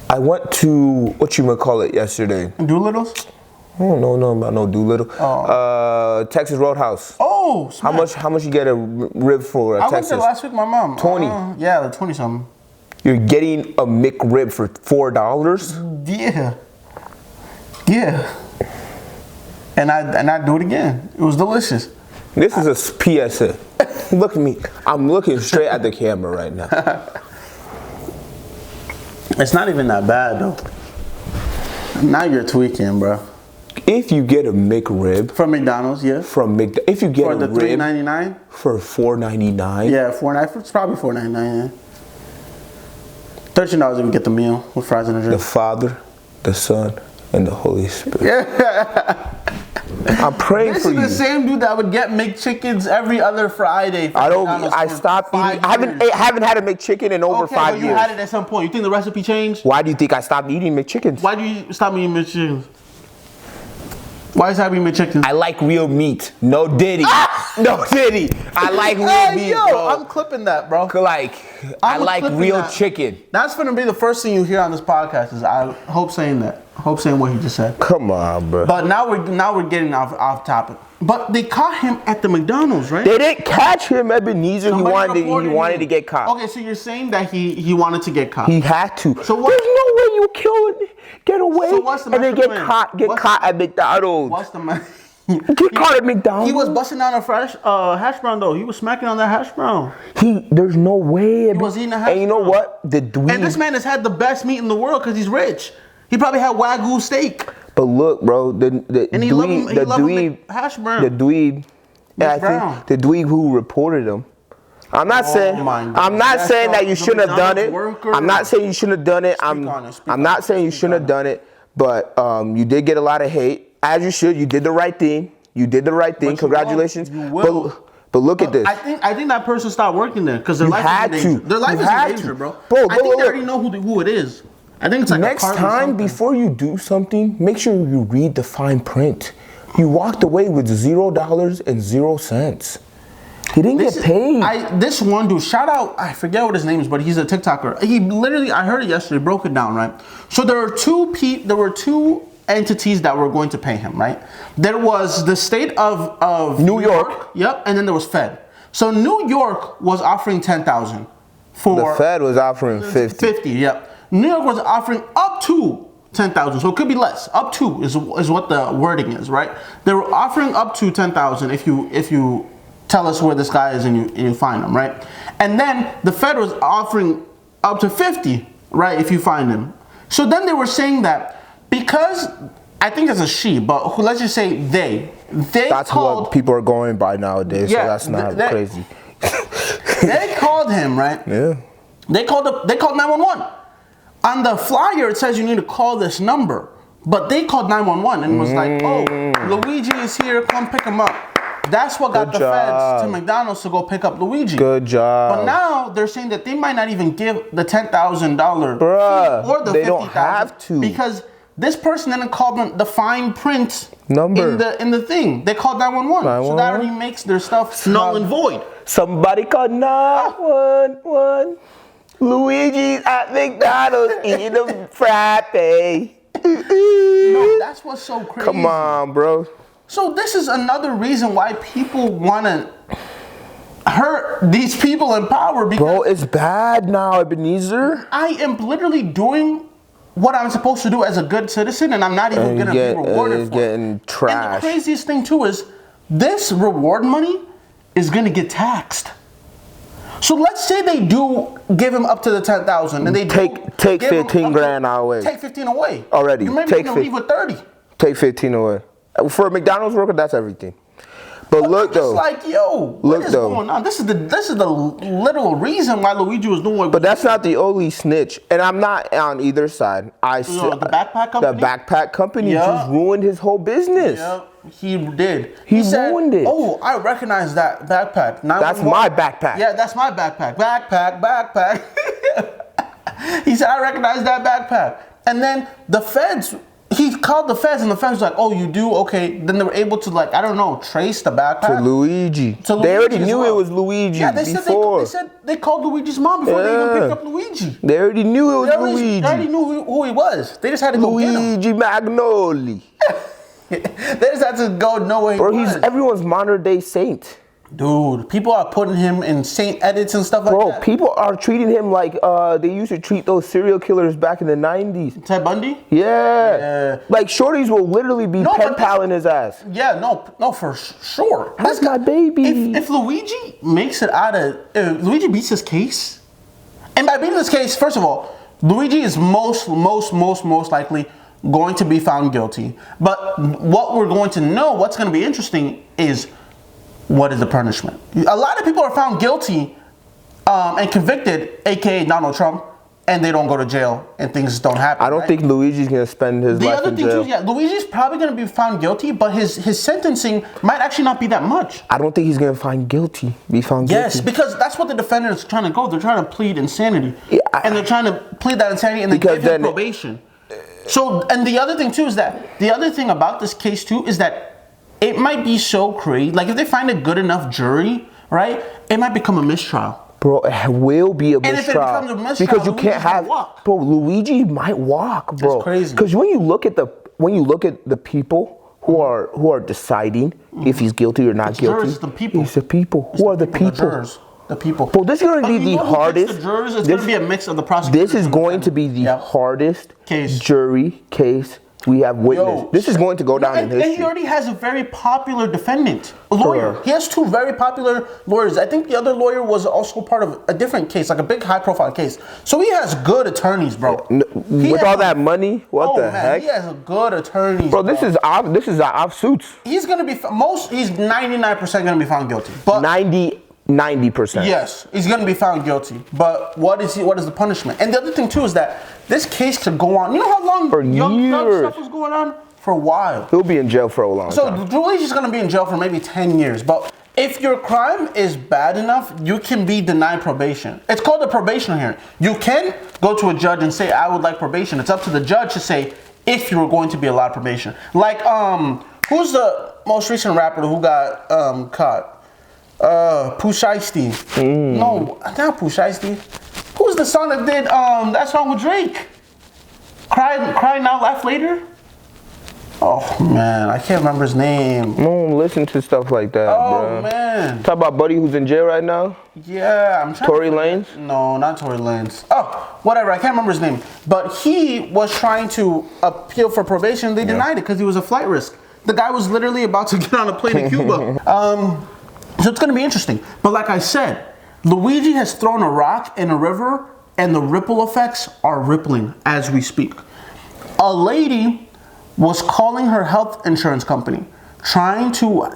I went to whatchamacallit yesterday. Doolittle's? I don't know about no Doolittle. Texas Roadhouse. Oh, smack. How much you get a rib for I Texas? went there last week with my mom. 20. Yeah, like 20 something. You're getting a McRib for $4? Yeah. And I do it again. It was delicious. This is a PSA. Look at me. I'm looking straight at the camera right now. It's not even that bad though. Now you're tweaking, bro. If you get a McRib from McDonald's, yeah. If you get for a the rib $3.99 for $4.99. Yeah, $4.99. It's probably $4.99. Yeah. $13 if you get the meal with fries and a drink. The Father, the Son, and the Holy Spirit. Yeah. I'm praying for you. This is the same dude that would get McChickens every other Friday. I stopped eating. I haven't had a McChicken in over 5 years. You had it at some point. You think the recipe changed? Why do you think I stopped eating McChickens? Why do you stop eating McChickens? Why is that eating McChickens? I like real meat. No Diddy. No Diddy. I like real meat, bro. I'm clipping that, bro. I like real chicken. That's gonna be the first thing you hear on this podcast. Is I hope saying that. Hope saying what he just said. Come on, bro. But now we're getting off topic. But they caught him at the McDonald's, right? They didn't catch him, Ebenezer. He wanted to get caught. Okay, so you're saying that he wanted to get caught. He had to. So what? There's no way you get away So and then get caught at McDonald's. What's the man? Get caught at McDonald's. He was busting down a fresh hash brown though. He was smacking on that hash brown. There's no way. He was eating a hash brown. And you know what? And this man has had the best meat in the world because he's rich. He probably had Wagyu steak. But look, bro, the hash brown. The dweeb, I think the dweeb who reported him. I'm not saying that you shouldn't have done it. I'm not saying you shouldn't have done it. I'm not saying you shouldn't have done it. But you did get a lot of hate, as you should. You did the right thing. Congratulations. You will. But look at this. I think that person stopped working there because their life is in danger. Their life is in danger, bro. I think they already know who it is. I think it's like next time before you do something, make sure you read the fine print. You walked away with $0 and 0 cents. He didn't get paid. This one dude, shout out, I forget what his name is, but he's a TikToker. He literally, I heard it yesterday, broke it down, right? So there were two entities that were going to pay him, right? There was the state of New York. Yep, and then there was Fed. So New York was offering $10,000 for. The Fed was offering 50. 50, yep. New York was offering up to $10,000, so it could be less. Up to is what the wording is, right? They were offering up to $10,000 if you tell us where this guy is and you find him, right? And then the Fed was offering up to 50, right? If you find him. So then they were saying that because I think it's a she, but let's just say they. That's called, what people are going by nowadays. Yeah, so that's not crazy. They called him, right? Yeah. They called 911. On the flyer, it says you need to call this number, but they called 911 and was like, "Oh, Luigi is here. Come pick him up." That's what got the feds to McDonald's to go pick up Luigi. Good job. But now they're saying that they might not even give the $10,000 or the they don't have to because this person didn't call them the fine print number in the thing. They called 911. So that already makes their stuff null and void. Somebody called 911. Luigi's at McDonald's eating a frappe. No, that's what's so crazy. Come on, bro. So this is another reason why people want to hurt these people in power. Because bro, it's bad now, Ebenezer. I am literally doing what I'm supposed to do as a good citizen, and I'm not even going to be rewarded for it. Getting trashed. And the craziest thing, too, is this reward money is going to get taxed. So let's say they do give him up to the 10,000, and they take 15 grand away. Take 15 away already. You maybe can leave with 30. Take 15 away. For a McDonald's worker, that's everything. But look though, like what is going on? This is the literal reason why Luigi was doing what. But that's not the only snitch, and I'm not on either side. The backpack company. The backpack company just ruined his whole business. Yeah, he did. He ruined it. Oh, I recognize that backpack. That's my backpack. Yeah, that's my backpack. Backpack. He said, I recognize that backpack. And then the feds. He called the feds, and the feds was like, "Oh, you do? Okay." Then they were able to, like, I don't know, trace the backpack to Luigi. They already knew it was Luigi. Yeah, they said they called Luigi's mom before they even picked up Luigi. They already knew it was Luigi. They already knew who he was. They just had to go get him. Luigi Magnoli. They just had to go know where he was. He's everyone's modern day saint. Dude, people are putting him in saint edits and stuff like that. Bro, people are treating him like they used to treat those serial killers back in the 90s. Ted Bundy? Yeah. Like, shorties will literally be pen paling his ass. Yeah, no, for sure. That's my baby. If Luigi makes it out of... If Luigi beats his case, and by beating this case, first of all, Luigi is most likely going to be found guilty. But what we're going to know, what's going to be interesting is... what is the punishment? A lot of people are found guilty and convicted, aka Donald Trump, and they don't go to jail and things don't happen. I don't think Luigi's gonna spend his life in jail. The other thing too, yeah, Luigi's probably gonna be found guilty, but his sentencing might actually not be that much. I don't think he's gonna be found guilty. Yes, because that's what the defendant is trying to go. They're trying to plead insanity, and they're trying to plead that insanity and then give him probation. So, and the other thing too is that the other thing about this case too is that. It might be so crazy. Like, if they find a good enough jury, right, it might become a mistrial. Bro, it will be a mistrial. And if it becomes a mistrial, because you can't have... Bro, Luigi might walk, bro. That's crazy. Because when you look at the people who are deciding if he's guilty or not guilty... It's the people. It's the people. Who are the people? The jurors. The people. Bro, this is going to be the hardest... The jurors, it's going to be a mix of the prosecutors. This is going to be the hardest jury case we have witnessed. This is going to go down in history. And he already has a very popular defendant, a lawyer. He has two very popular lawyers. I think the other lawyer was also part of a different case, like a big high-profile case. So he has good attorneys, bro. With all that money, what the heck? He has a good attorneys, bro. This is our suits. He's gonna be he's 99% gonna be found guilty. But 90%. Yes, he's going to be found guilty. But what is the punishment? And the other thing too is that this case could go on. You know how long for Young Thug stuff was going on? For a while. He'll be in jail for a long time. So Luigi's going to be in jail for maybe 10 years. But if your crime is bad enough, you can be denied probation. It's called a probation hearing. You can go to a judge and say, I would like probation. It's up to the judge to say if you're going to be allowed probation. Like, who's the most recent rapper who got caught? Pooh Shiesty. No, not Pooh Shiesty. Who's the song that did that song with Drake? Cry Now, Laugh Later? Oh man, I can't remember his name. Don't listen to stuff like that, bro. Oh man. Talk about Buddy who's in jail right now? Yeah, I'm trying Tory Lanez? No, not Tory Lanez. Oh, whatever, I can't remember his name. But he was trying to appeal for probation. They denied it because he was a flight risk. The guy was literally about to get on a plane to Cuba. So it's gonna be interesting. But like I said, Luigi has thrown a rock in a river and the ripple effects are rippling as we speak. A lady was calling her health insurance company, trying to,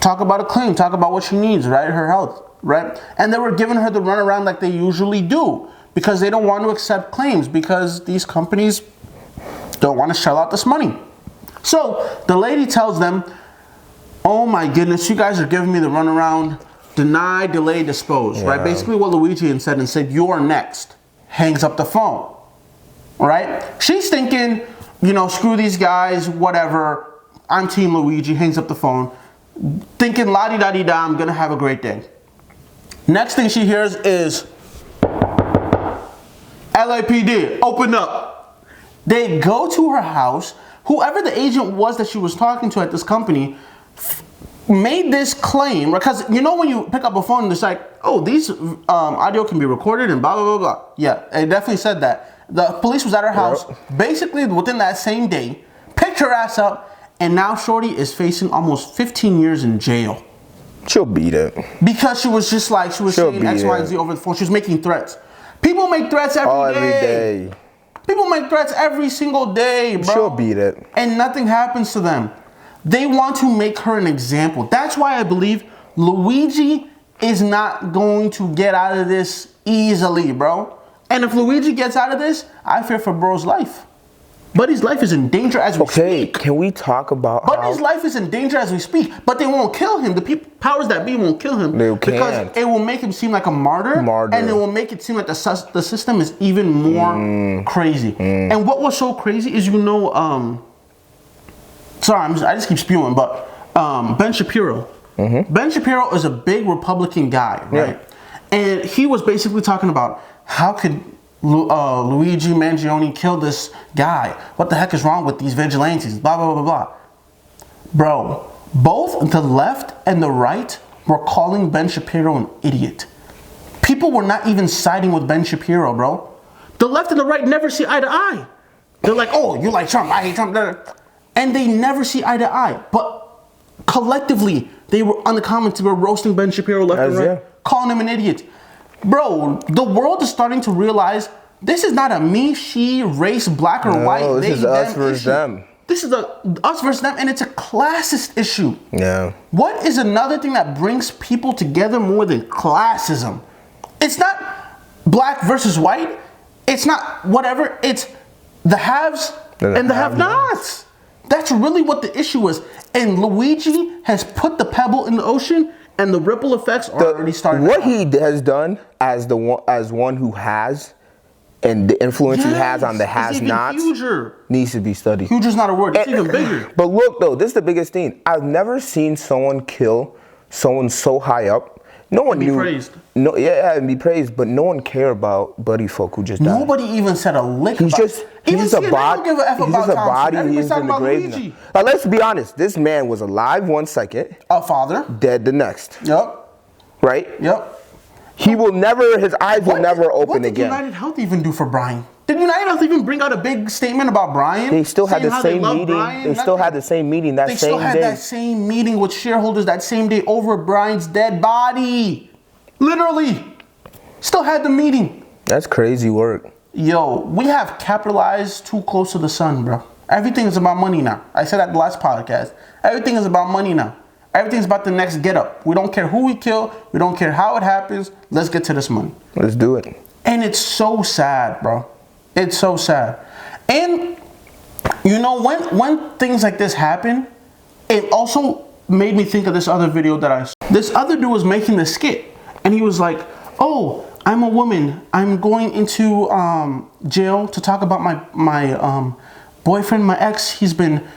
talk about a claim, talk about what she needs, right? Her health, right? And they were giving her the runaround like they usually do because they don't want to accept claims because these companies don't want to shell out this money. So the lady tells them, oh my goodness, you guys are giving me the runaround, deny, delay, dispose, right? Basically what Luigi said, you're next. Hangs up the phone, right? She's thinking, screw these guys, whatever. I'm Team Luigi, hangs up the phone. Thinking la-di-da-di-da, I'm gonna have a great day. Next thing she hears is, LAPD, open up. They go to her house. Whoever the agent was that she was talking to at this company made this claim, because when you pick up a phone, it's like, oh, these audio can be recorded and blah, blah, blah, blah. Yeah, it definitely said that. The police was at her house, basically within that same day, picked her ass up, and now Shorty is facing almost 15 years in jail. She'll beat it. Because she was saying X, Y, and Z over the phone. She was making threats. People make threats every day. People make threats every single day, bro. She'll beat it. And nothing happens to them. They want to make her an example. That's why I believe Luigi is not going to get out of this easily, bro. And if Luigi gets out of this, I fear for bro's life. Buddy's life is in danger as we speak. Okay, can we talk about Buddy's life is in danger as we speak, but they won't kill him. The powers that be won't kill him. They can't. Because it will make him seem like a martyr. And it will make it seem like the system is even more crazy. And what was so crazy is, sorry, I just keep spewing, but Ben Shapiro. Ben Shapiro is a big Republican guy, right? And he was basically talking about how could Luigi Mangione killed this guy? What the heck is wrong with these vigilantes? Blah, blah, blah, blah. Bro, both the left and the right were calling Ben Shapiro an idiot. People were not even siding with Ben Shapiro, bro. The left and the right never see eye to eye. They're like, oh, you like Trump, I hate Trump. And they never see eye to eye. But collectively, they were on the comments, they were roasting Ben Shapiro left and right, calling him an idiot. Bro, the world is starting to realize this is not a me, she, race, black or white. This is us versus them. This is us versus them, and it's a classist issue. Yeah. What is another thing that brings people together more than classism? It's not black versus white. It's not whatever. It's the haves and the have-nots. That's really what the issue is. And Luigi has put the pebble in the ocean, and the ripple effects are already starting. What he has done as one who has, and the influence he has on the has-nots needs to be studied. Huge is not a word. It's even bigger. But look, though, this is the biggest thing. I've never seen someone kill someone so high up. No one knew. Praised. No, yeah, and be praised, but no one cared about Buddy Folk who just died. Nobody even said a lick about it. He's just a body. He's just a body. He's in the grave now. Now, let's be honest. This man was alive 1 second. A father. Dead the next. Yep. Right? Yep. He will never, his eyes will never open again. What did United Health even do for Brian? Did United Health even bring out a big statement about Brian? They still had the same meeting. They still had the same meeting that same day. They still had that same meeting with shareholders that same day over Brian's dead body. Literally. Still had the meeting. That's crazy work. Yo, we have capitalized too close to the sun, bro. Everything is about money now. I said that the last podcast. Everything is about money now. Everything's about the next get up. We don't care who we kill. We don't care how it happens. Let's get to this money. Let's do it. And it's so sad, bro. It's so sad. And, when things like this happen, it also made me think of this other video that I saw. This other dude was making this skit. And he was like, oh, I'm a woman. I'm going into jail to talk about my boyfriend, my ex. He's been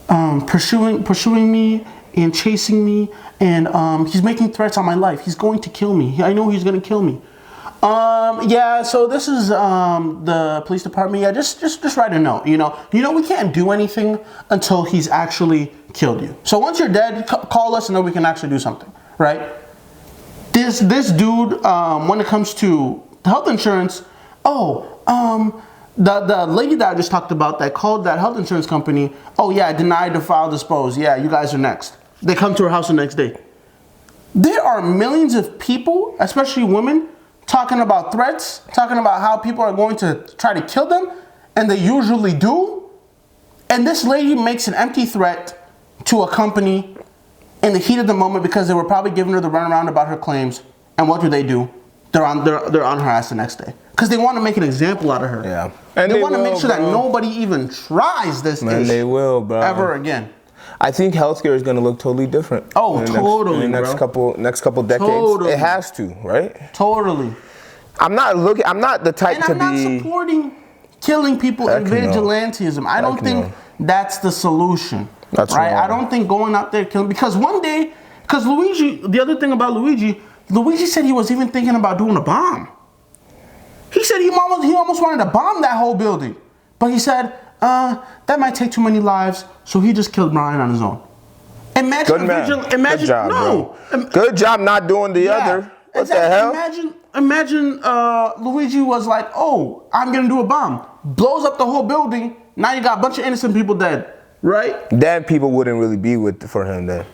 pursuing me, and chasing me, and he's making threats on my life. He's going to kill me. I know he's going to kill me. Yeah, so this is the police department. Yeah, just write a note. You know, we can't do anything until he's actually killed you. So once you're dead, call us and then we can actually do something, right? This dude, when it comes to health insurance, the lady that I just talked about that called that health insurance company, denied to file dispose. Yeah, you guys are next. They come to her house the next day. There are millions of people, especially women, talking about threats, talking about how people are going to try to kill them, and they usually do. And this lady makes an empty threat to a company in the heat of the moment because they were probably giving her the runaround about her claims. And what do? They're on her ass the next day because they want to make an example out of her. Yeah, and they want to make sure that nobody even tries this Man, they will, bro. Ever again. I think healthcare is going to look totally different. Oh, totally, in the next couple decades. Totally. It has to, right? Totally. I'm not the type to be. And I'm not supporting killing people in vigilantism. I don't think that's the solution. That's right. Wrong. I don't think going out there killing, because one day, because Luigi, the other thing about Luigi said he was even thinking about doing a bomb. He said he almost wanted to bomb that whole building, but he said that might take too many lives, so he just killed Brian on his own. Imagine, good job, bro. Good job not doing the other. What the hell? Imagine Luigi was like, "Oh, I'm gonna do a bomb," blows up the whole building. Now you got a bunch of innocent people dead, right? Then people wouldn't really be for him then.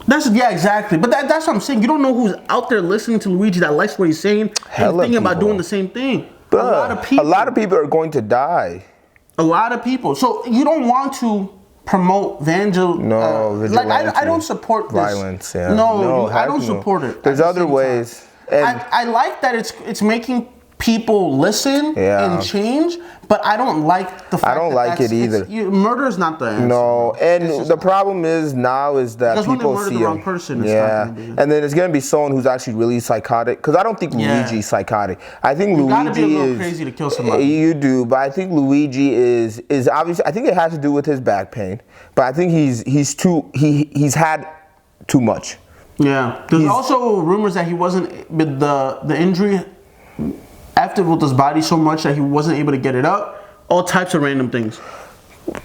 Exactly. But that's what I'm saying. You don't know who's out there listening to Luigi that likes what he's saying and thinking about doing the same thing. But a lot of people are going to die. A lot of people. So you don't want to promote vigilante. I don't support this. Violence. Yeah. No, I don't support it. There's other ways. I like that it's making people listen and change, but I don't like the fact I don't like it either. Murder is not the answer. No, and the problem is that people see the wrong person. And then it's gonna be someone who's actually really psychotic. Because I don't think Luigi's psychotic. I think Luigi gotta be a little crazy to kill somebody. You do, but I think Luigi is obviously. I think it has to do with his back pain, but I think he's had too much. Yeah, there's also rumors that he wasn't with the injury after with his body so much that he wasn't able to get it up. All types of random things.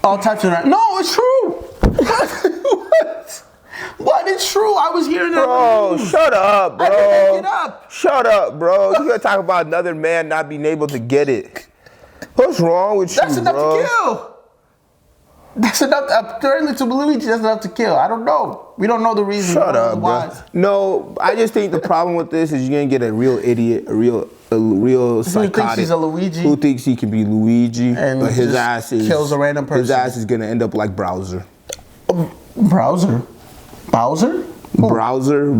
No, it's true. What? It's true. I was hearing that. Bro, shut up, bro. I didn't make it up. Shut up, bro. You gonna talk about another man not being able to get it? What's wrong with you, bro? That's enough to kill. That's enough. Apparently, to Luigi, that's enough to kill. I don't know. We don't know the reason. Shut up, bro. No, I just think the problem with this is you're gonna get a real idiot, a real psychotic. Who thinks he's a Luigi? Who thinks he can be Luigi? And but his ass kills a random person. His ass is gonna end up like Bowser. Bowser? Bowser? Bowser?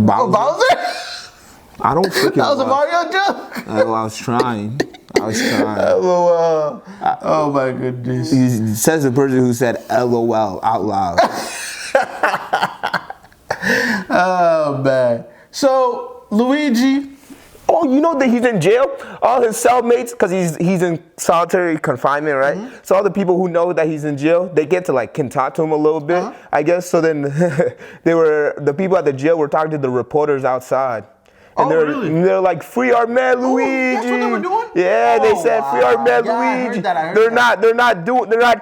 I don't freaking. That was a Mario joke. I was trying. LOL. Oh my goodness. He says the person who said LOL out loud. Oh man. So Luigi. Oh, you know that he's in jail? All his cellmates, because he's in solitary confinement, right? Mm-hmm. So all the people who know that he's in jail, they get to can talk to him a little bit, I guess. So then the people at the jail were talking to the reporters outside. And they're like, free our man Luigi. That's what they were doing? Yeah, they said free our man Luigi. They're not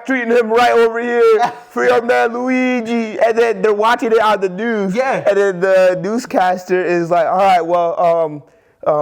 treating him right over here. Free our man Luigi. And then they're watching it on the news. Yeah. And then the newscaster is like, all right, well,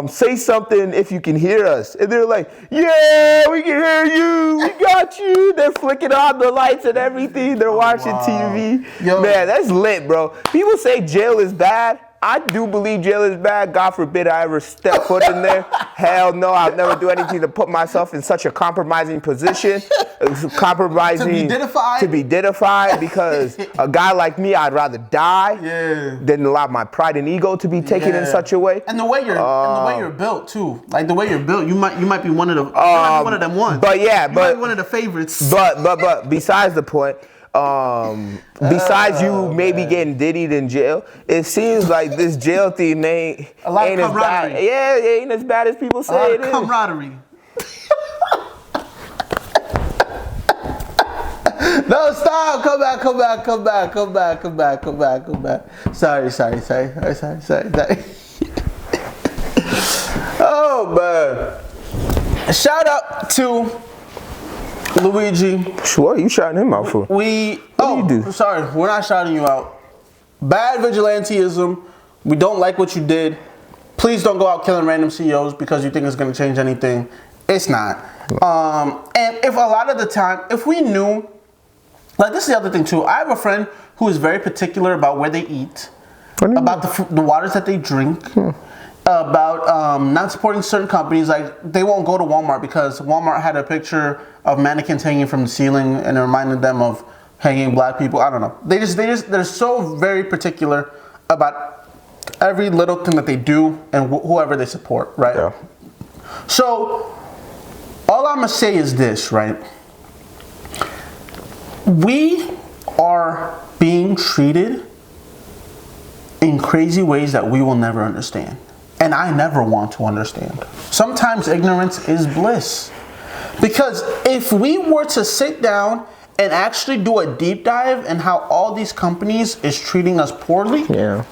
say something if you can hear us. And they're like, yeah, we can hear you. We got you. They're flicking on the lights and everything. They're watching TV. Yo. Man, that's lit, bro. People say jail is bad. I do believe jail is bad. God forbid I ever step foot in there. Hell no, I'll never do anything to put myself in such a compromising position. To be identified because a guy like me, I'd rather die than allow my pride and ego to be taken in such a way. And the way you're built too. Like the way you're built, you might be one of the one of them ones. But yeah, you might be one of the favorites. But besides the point. Besides you maybe getting diddied in jail, it seems like this jail thing ain't as bad. Yeah, it ain't as bad as people say it is. Camaraderie. No, stop. Come back. Sorry. Oh, man. Shout out to Luigi. Sure, you shouting him out for? What do you do? Sorry, we're not shouting you out. Bad vigilantism. We don't like what you did. Please don't go out killing random CEOs because you think it's going to change anything. It's not. And if a lot of the time, if we knew, like this is the other thing too. I have a friend who is very particular about where they eat, about the waters that they drink, about not supporting certain companies. Like they won't go to Walmart because Walmart had a picture of mannequins hanging from the ceiling and it reminded them of hanging black people. I don't know. They're so very particular about every little thing that they do and whoever they support, right? Yeah. So all I'm gonna say is this, right? We are being treated in crazy ways that we will never understand. And I never want to understand. Sometimes ignorance is bliss. Because if we were to sit down and actually do a deep dive in how all these companies is treating us poorly,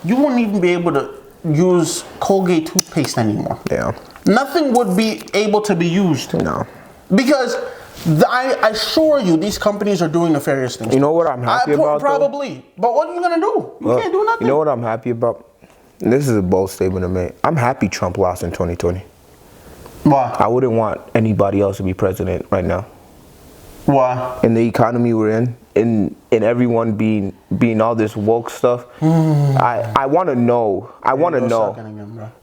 you wouldn't even be able to use Colgate toothpaste anymore. Yeah. Nothing would be able to be used. No. Because I assure you, these companies are doing nefarious things. You know what I'm happy about? Probably. Though? But what are you going to do? You can't do nothing. You know what I'm happy about? And this is a bold statement to make. I'm happy Trump lost in 2020. Why? I wouldn't want anybody else to be president right now. Why? In the economy we're in everyone being all this woke stuff. I want to know. I want to know.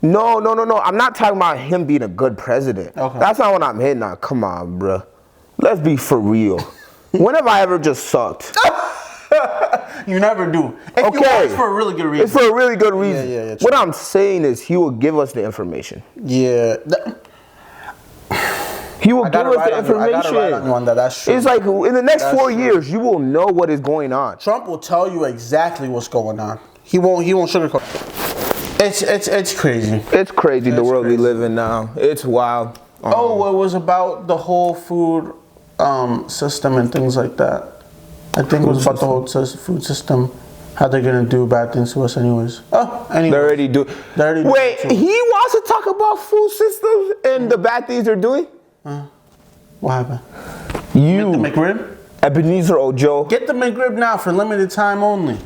No. I'm not talking about him being a good president. Okay. That's not what I'm hitting on. Come on, bro. Let's be for real. When have I ever just sucked? You never do. If you are, it's for a really good reason. It's for a really good reason. Yeah, what I'm saying is he will give us the information. Yeah. He will give us the information. I gotta write on you on that. That's true. It's like in the next 4 years, you will know what is going on. Trump will tell you exactly what's going on. He won't sugarcoat. It's crazy. It's crazy the world we live in now. It's wild. It was about the whole food system and things like that. I think it was about the whole food system. How they're gonna do bad things to us, anyways. Anyway. They already do. Wait, he wants to talk about food systems and the bad things they're doing? What happened? You. Get the McRib? Ebenezer Ojo. Get the McRib now for limited time only.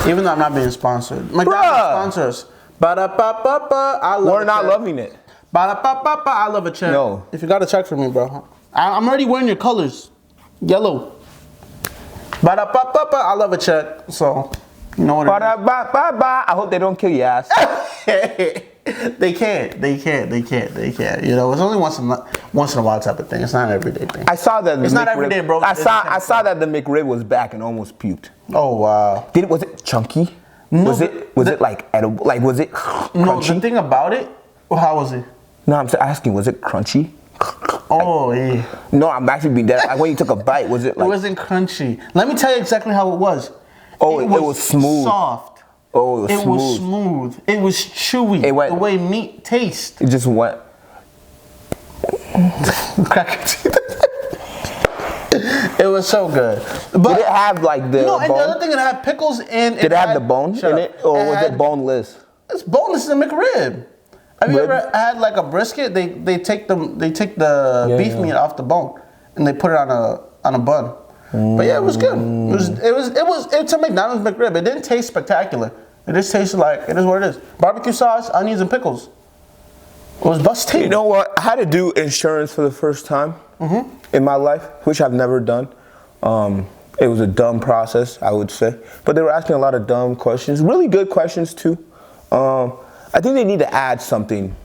Even though I'm not being sponsored. McDonald's sponsors. Ba-da-ba-ba-ba. I love We're not loving it. Ba-da-ba-ba-ba. I love a check. No. If you got a check for me, bro. I'm already wearing your colors. Yellow. Ba-da-ba-ba-ba. I love a check. So, you know what Ba-da-ba-ba-ba. I hope they don't kill your ass. They can't. You know, it's only once in a while type of thing. It's not an everyday thing. I saw that. It's not every day, bro. I saw that the McRib was back and almost puked. Oh wow. Was it chunky? No, was it like edible? Like was it crunchy? No, the thing about it. How was it? No, I'm asking. Was it crunchy? Oh yeah. No, I'm actually being dead. Like when you took a bite, was it like? It wasn't crunchy. Let me tell you exactly how it was. Oh, it was smooth. Soft. Oh, it was smooth. It was chewy. The way meat tastes. It just went. It was so good. But did it have like the no, bone? And the other thing, it had pickles in. Did it have the bone in it, or was it boneless? It's boneless in the McRib. Have you ever had like a brisket? They take the beef meat off the bone and they put it on a bun. But yeah, it was good. It's a McDonald's McRib. It didn't taste spectacular. It just tasted like it is what it is. Barbecue sauce, onions, and pickles. It was busted. You know what? I had to do insurance for the first time in my life, which I've never done. It was a dumb process, I would say. But they were asking a lot of dumb questions. Really good questions, too. I think they need to add something.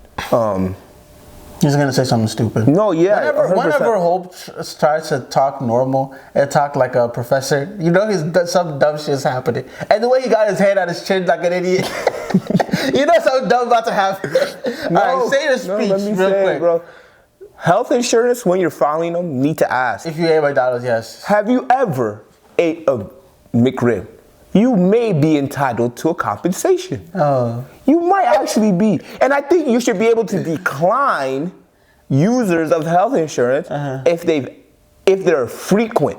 He's gonna say something stupid. No, yeah. Whenever Hope starts to talk normal and talk like a professor, you know some dumb shit's happening. And the way he got his hand on his chin like an idiot, you know something dumb about to happen. No, all right, say your speech let me real say quick. It, bro. Health insurance, when you're filing them, need to ask. If you ate McDonald's, yes. Have you ever ate a McRib? You may be entitled to a compensation. Oh. You might actually be. And I think you should be able to decline users of health insurance if they're frequent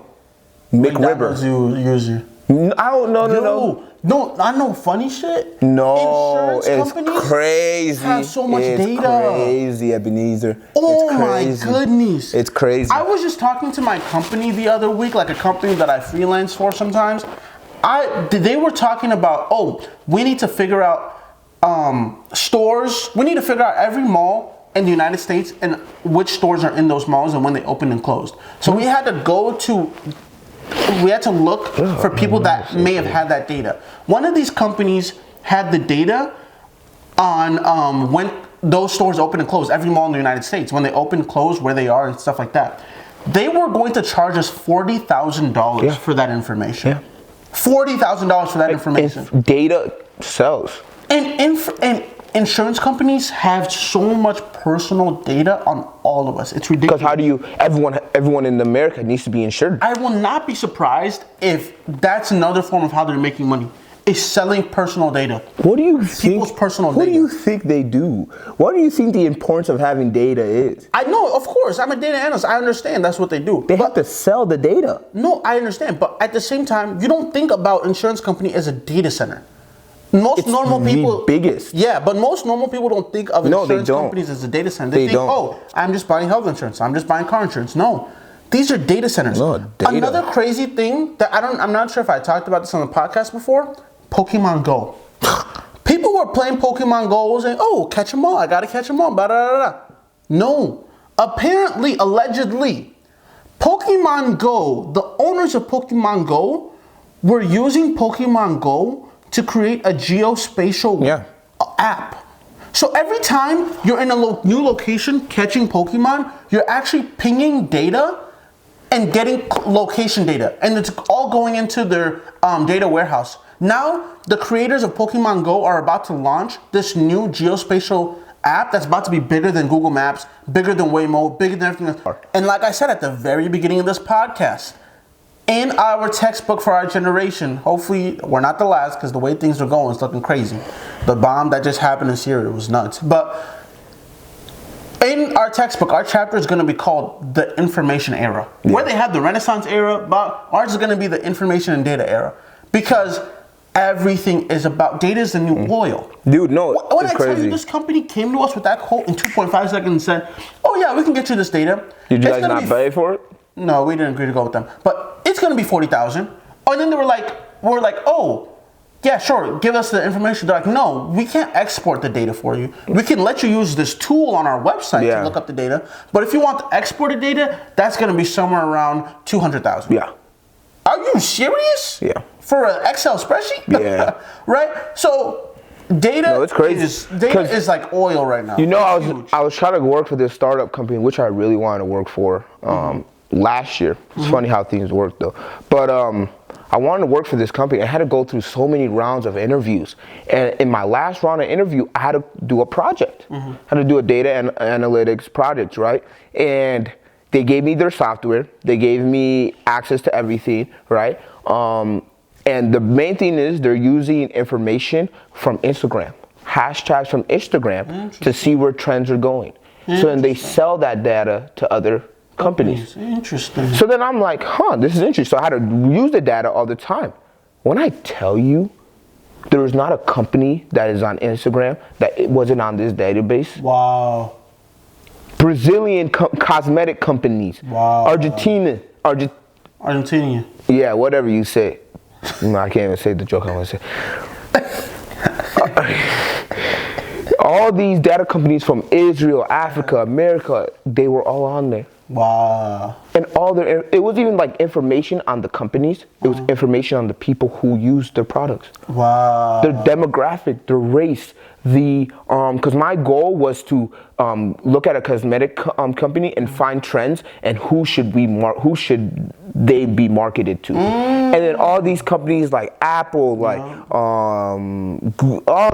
McRib. user. I don't know. No, I know funny shit. No, Insurance it's crazy. Have so much data. It's crazy, Ebenezer. Oh my goodness. It's crazy. I was just talking to my company the other week, like a company that I freelance for sometimes. They were talking about, we need to figure out stores. We need to figure out every mall in the United States and which stores are in those malls and when they opened and closed. So we had to look for people that may have had that data. One of these companies had the data on when those stores open and close, every mall in the United States, when they open, close, where they are, and stuff like that. They were going to charge us $40,000 for that information. Yeah. $40,000 for that information. Data sells. And insurance companies have so much personal data on all of us. It's ridiculous. Because how do you, everyone in America needs to be insured. I will not be surprised if that's another form of how they're making money, is selling personal data. What do you think? People's personal data. What do you think they do? What do you think the importance of having data is? I know, of course. I'm a data analyst. I understand that's what they do. They have to sell the data. No, I understand. But at the same time, you don't think about insurance company as a data center. Most normal people, the biggest. Yeah, but most normal people don't think of insurance companies as a data center. They think, I'm just buying health insurance. I'm just buying car insurance. No, these are data centers. No, data. Another crazy thing that I'm not sure if I talked about this on the podcast before, Pokemon Go. People were playing Pokemon Go saying, catch them all. I gotta catch them all. Blah, blah, blah, blah. No, apparently, allegedly, Pokemon Go, the owners of Pokemon Go were using Pokemon Go to create a geospatial app. So every time you're in a new location catching Pokemon, you're actually pinging data and getting location data. And it's all going into their data warehouse. Now, the creators of Pokemon Go are about to launch this new geospatial app that's about to be bigger than Google Maps, bigger than Waymo, bigger than everything else. And like I said at the very beginning of this podcast, in our textbook for our generation, hopefully we're not the last because the way things are going is looking crazy. The bomb that just happened in Syria was nuts. But in our textbook, our chapter is going to be called the information era. Yeah. Where they have the Renaissance era, but ours is going to be the information and data era. Because everything is about data is the new oil. Dude, no, when I tell you this company came to us with that quote in 2.5 seconds and said, we can get you this data. Did you guys not pay for it? No, we didn't agree to go with them. But it's going to be $40,000. And then we're like, yeah, sure, give us the information. They're like, no, we can't export the data for you. We can let you use this tool on our website to look up the data. But if you want the exported data, that's going to be somewhere around $200,000. Yeah. Are you serious? Yeah. For an Excel spreadsheet? Yeah. Right? So data, it's crazy. Is like oil right now. You know, I was trying to work for this startup company, which I really wanted to work for last year. It's funny how things work though. But I wanted to work for this company. I had to go through so many rounds of interviews. And in my last round of interview, I had to do a project. I had to do a data and analytics project, right? And they gave me their software. They gave me access to everything, right? And the main thing is they're using information from Instagram, hashtags from Instagram to see where trends are going. So then they sell that data to other companies. Interesting. So then I'm like, this is interesting. So I had to use the data all the time. When I tell you, there is not a company that is on Instagram that it wasn't on this database. Wow. Brazilian cosmetic companies. Wow. Argentina. Yeah, whatever you say. No, I can't even say the joke I want to say. All these data companies from Israel, Africa, America, they were all on there. Wow. And it was even like information on the companies. It was information on the people who used their products. Wow. Their demographic, their race, because my goal was to look at a cosmetic company and find trends and who should they be marketed to. And then all these companies like Apple, like all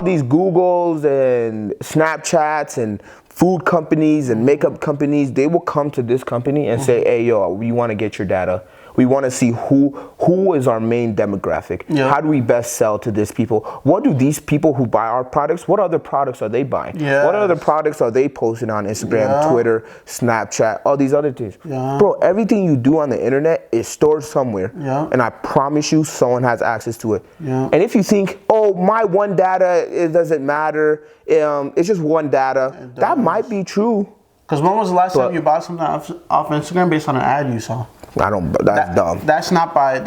these Googles and Snapchats and food companies and makeup companies, they will come to this company and say, hey, yo, we want to get your data. We want to see who is our main demographic. Yeah. How do we best sell to these people? What do these people who buy our products, what other products are they buying? Yeah. What other products are they posting on Instagram, Twitter, Snapchat, all these other things? Yeah. Bro, everything you do on the internet is stored somewhere. Yeah. And I promise you someone has access to it. Yeah. And if you think, oh, my one data, it doesn't matter, it's just one data, that might be true. Because when was the last time you bought something off Instagram based on an ad you saw? I don't. That's dumb. That's not by.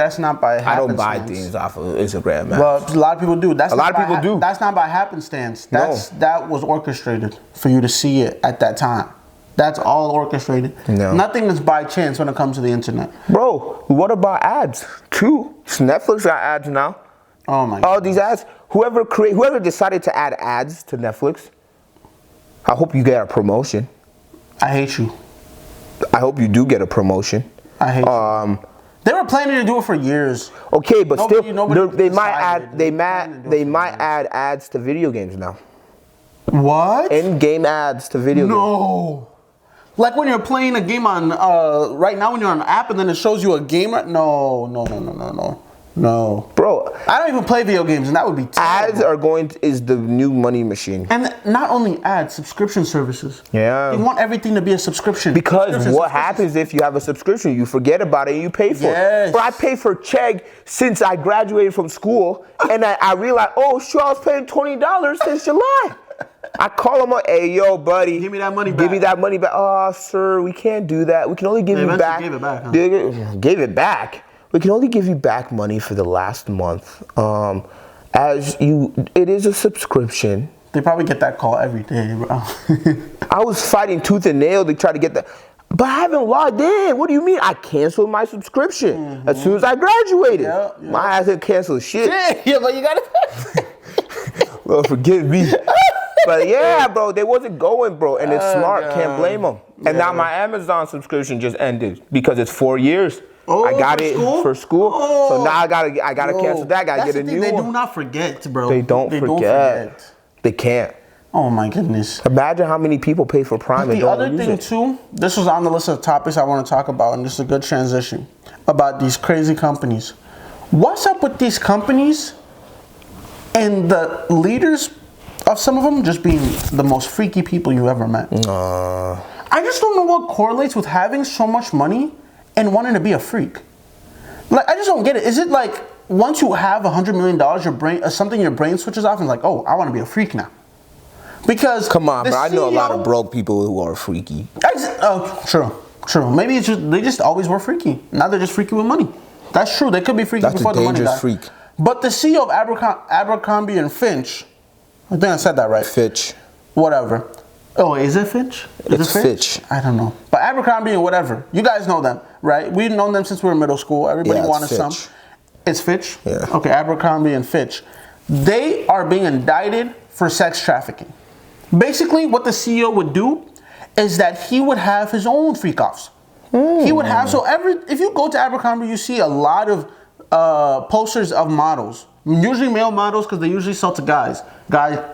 I don't buy things off of Instagram, man. Well, a lot of people do. That's a lot of people do. That's not by happenstance. That was orchestrated for you to see it at that time. That's all orchestrated. No. Nothing is by chance when it comes to the internet. Bro, what about ads? Too. Netflix got ads now. Oh my God. All these ads. Whoever decided to add ads to Netflix, I hope you get a promotion. I hate you. I hope you do get a promotion. I hate you. They were planning to do it for years. Okay, but they might add ads to video games now. What? In-game ads to video games. No. Like when you're playing a game on right now when you're on an app and then it shows you a game. No. Bro, I don't even play video games and that would be terrible. Ads is the new money machine. And not only ads, subscription services. Yeah. You want everything to be a subscription. Because what happens if you have a subscription? You forget about it and you pay for it. Bro, I pay for Chegg since I graduated from school and I realized, oh, sure, I was paying $20 since July. I call him up, hey, yo, buddy. Give me that money back. Give me that money back. Oh, sir, we can't do that. We can only give you back. Gave it back, huh? Gave it back. We can only give you back money for the last month. It is a subscription. They probably get that call every day, bro. I was fighting tooth and nail to try to get that. But I haven't logged in. What do you mean? I canceled my subscription as soon as I graduated. My ass didn't cancel shit. Yeah, but you got it. Well, forgive me. But yeah, bro, they wasn't going, bro. And it's smart. God. Can't blame them. And now my Amazon subscription just ended because it's 4 years. Oh, I got it for school, so now I gotta cancel that. Gotta get a new one. They do not forget, bro. They don't forget. They can't. Oh my goodness! Imagine how many people pay for Prime and don't use it. The other thing too, this was on the list of topics I want to talk about, and this is a good transition about these crazy companies. What's up with these companies and the leaders of some of them just being the most freaky people you ever met? I just don't know what correlates with having so much money and wanting to be a freak. Like, I just don't get it. Is it like once you have $100 million, your brain switches off and like, oh, I want to be a freak now? Because come on, bro. I know a lot of broke people who are freaky. True. Maybe it's just they just always were freaky. Now they're just freaky with money. That's true. They could be freaky before the money died. That's a dangerous freak. But the CEO of Abercrombie and Fitch, I think I said that right. Fitch. Whatever. Oh, is it Fitch? It's Fitch. I don't know. But Abercrombie and whatever. You guys know them, right? We've known them since we were in middle school. Everybody wanted some. It's Fitch? Yeah. Okay, Abercrombie and Fitch. They are being indicted for sex trafficking. Basically, what the CEO would do is that he would have his own freak-offs. He would have, if you go to Abercrombie, you see a lot of posters of models. Usually male models because they usually sell to guy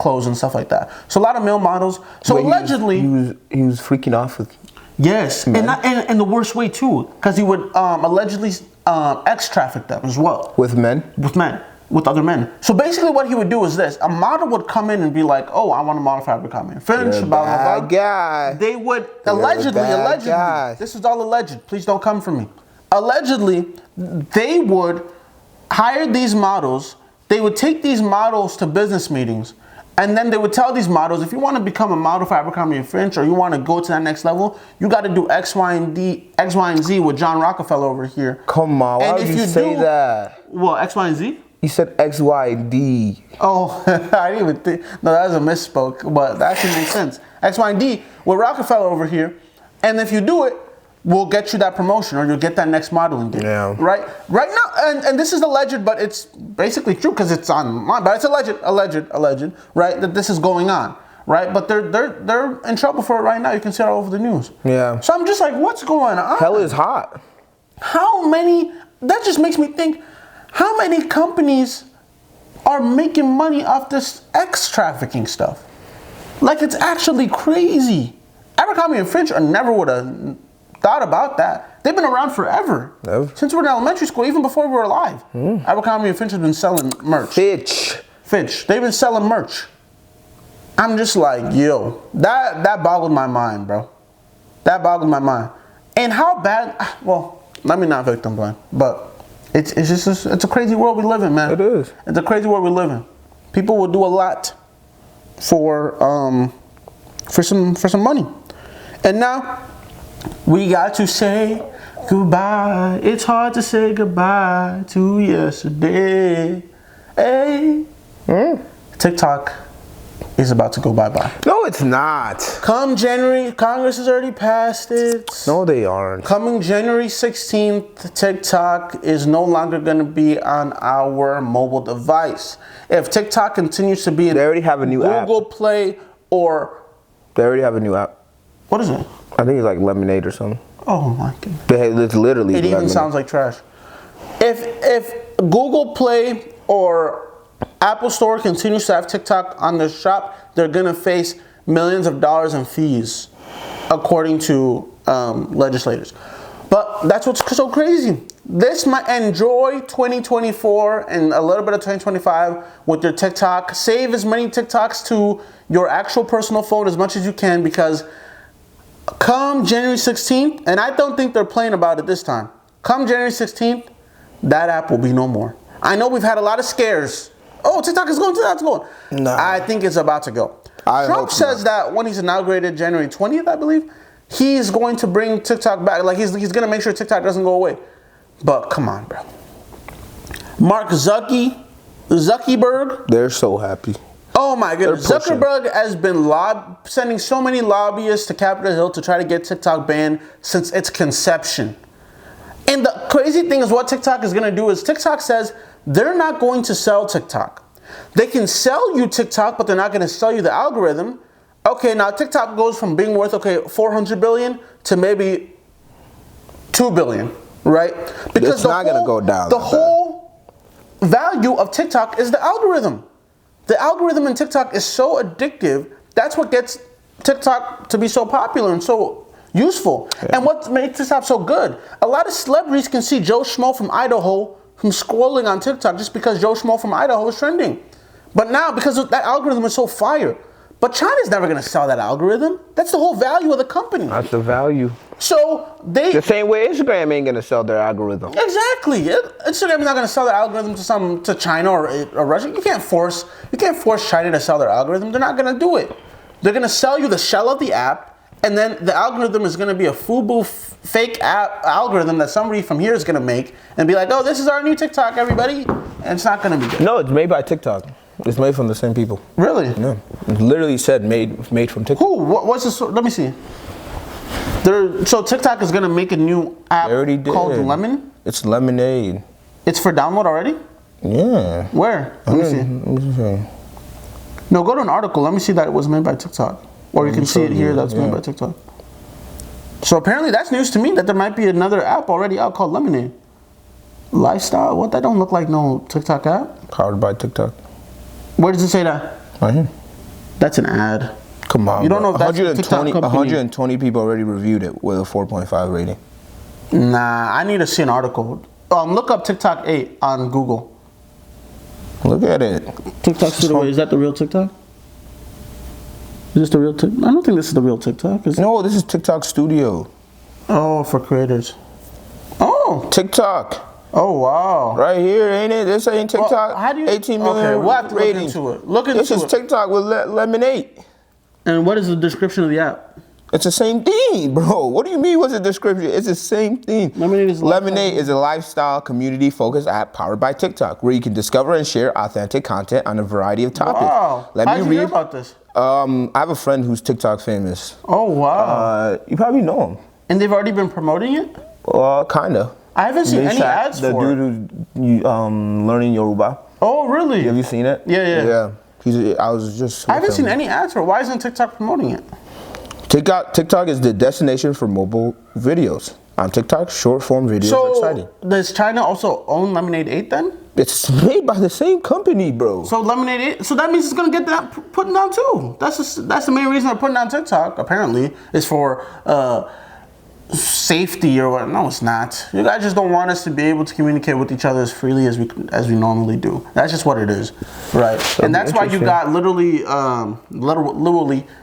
clothes and stuff like that. So a lot of male models. So allegedly, he was freaking off with. Yes, and the worst way too, because he would allegedly ex-traffic them as well. With men. With other men. So basically, what he would do is this: a model would come in and be like, "Oh, I want to model for Abercrombie and Fitch." Blah blah blah. Guy. They would allegedly. This is all alleged. Please don't come for me. Allegedly, they would hire these models. They would take these models to business meetings, and then they would tell these models, if you want to become a model for Abercrombie and Fitch, or you want to go to that next level, you got to do X, Y, and Z with John Rockefeller over here. Come on, why would you say that? Well, X, Y, and Z? You said X, Y, D. Oh, I didn't even think. No, that was a misspoke, but that actually makes sense. X, Y, and D with Rockefeller over here, and if you do it, we'll get you that promotion, or you'll get that next modeling gig. Yeah. Right now, and this is alleged, but it's basically true because it's online. But it's alleged, right? That this is going on, right? But they're in trouble for it right now. You can see it all over the news. Yeah. So I'm just like, what's going on? Hell is hot. How many? That just makes me think. How many companies are making money off this ex-trafficking stuff? Like, it's actually crazy. Abercrombie and Fitch never would have thought about that. They've been around forever. Since we were in elementary school, even before we were alive. Abercrombie and Fitch has been selling merch. Fitch. They've been selling merch. I'm just like, yo, that boggled my mind, bro. That boggled my mind. And how bad? Well, let me not victim blame, but it's a crazy world we live in, man. It is. It's a crazy world we live in. People will do a lot for some money, and now we got to say goodbye. It's hard to say goodbye to yesterday. Hey, TikTok is about to go bye-bye. No, it's not. Come January, Congress has already passed it. No, they aren't. Coming January 16th, TikTok is no longer going to be on our mobile device. If TikTok continues to be in they already have a new Google Play or... They already have a new app. What is it? I think it's like Lemonade or something. Oh my goodness. It's literally It even Lemonade. sounds like trash. If Google Play or Apple Store continues to have TikTok on their shop, they're going to face millions of dollars in fees, according to legislators. But that's what's so crazy. This might enjoy 2024 and a little bit of 2025 with your TikTok. Save as many TikToks to your actual personal phone as much as you can, because come January 16th, and I don't think they're playing about it this time. Come January 16th, that app will be no more. I know we've had a lot of scares. Oh, TikTok is going, TikTok's going. No. I think it's about to go. Trump says that when he's inaugurated January 20th, I believe, he's going to bring TikTok back. Like, he's going to make sure TikTok doesn't go away. But come on, bro. Mark Zuckerberg. They're so happy. Oh my goodness. Zuckerberg has been sending so many lobbyists to Capitol Hill to try to get TikTok banned since its conception. And the crazy thing is, what TikTok is going to do is, TikTok says they're not going to sell TikTok. They can sell you TikTok, but they're not going to sell you the algorithm. Okay, now TikTok goes from being worth, 400 billion to maybe 2 billion, right? Because it's not going to go down. The whole value of TikTok is the algorithm. The algorithm in TikTok is so addictive. That's what gets TikTok to be so popular and so useful. Yeah. And what makes TikTok so good? A lot of celebrities can see Joe Schmo from Idaho from scrolling on TikTok just because Joe Schmo from Idaho is trending. But now, because that algorithm is so fire. But China's never going to sell that algorithm. That's the whole value of the company. That's the value. So the same way Instagram ain't going to sell their algorithm. Exactly. Instagram's not going to sell their algorithm to China or Russia. You can't force China to sell their algorithm. They're not going to do it. They're going to sell you the shell of the app, and then the algorithm is going to be a FUBU fake app algorithm that somebody from here is going to make and be like, oh, this is our new TikTok, everybody. And it's not going to be good. No, it's made by TikTok. It's made from the same people. Really? Yeah. It literally said made from TikTok. Who? What's this? Let me see. So TikTok is going to make a new app called Lemon? It's Lemonade. It's for download already? Yeah. Where? Let me see. No, go to an article. Let me see that it was made by TikTok. Or you can see it here that's made by TikTok. So apparently that's news to me that there might be another app already out called Lemonade. Lifestyle? What? That don't look like no TikTok app. Powered by TikTok. Where does it say that? Right here. That's an ad. Come on. You don't know if that's a TikTok company. 120 people already reviewed it with a 4.5 rating. Nah, I need to see an article. Look up TikTok 8 on Google. Look at it. TikTok Studio. Is that the real TikTok? Is this the real TikTok? I don't think this is the real TikTok. No, this is TikTok Studio. Oh, for creators. Oh. TikTok. Oh, wow. Right here, ain't it? This ain't TikTok. Well, how do you, 18 million okay, we'll have to ratings. Look into it. This is TikTok with Lemonade. And what is the description of the app? It's the same thing, bro. What do you mean what's the description? It's the same thing. Lemonade is a lifestyle community-focused app powered by TikTok where you can discover and share authentic content on a variety of topics. Wow. How did you hear about this? I have a friend who's TikTok famous. Oh, wow. You probably know him. And they've already been promoting it? Kind of. I haven't seen any ads for it. The dude who's learning Yoruba. Oh, really? Have you seen it? Yeah. I haven't seen any ads for it. Why isn't TikTok promoting it? TikTok is the destination for mobile videos. On TikTok, short form videos are exciting. Does China also own Lemonade 8 then? It's made by the same company, bro. So Lemonade 8, so that means it's gonna get that put down too. That's the main reason they're putting down TikTok. Apparently, is for safety or what. No, it's not. You guys just don't want us to be able to communicate with each other as freely as we normally do. That's just what it is, right? And that's why you got literally,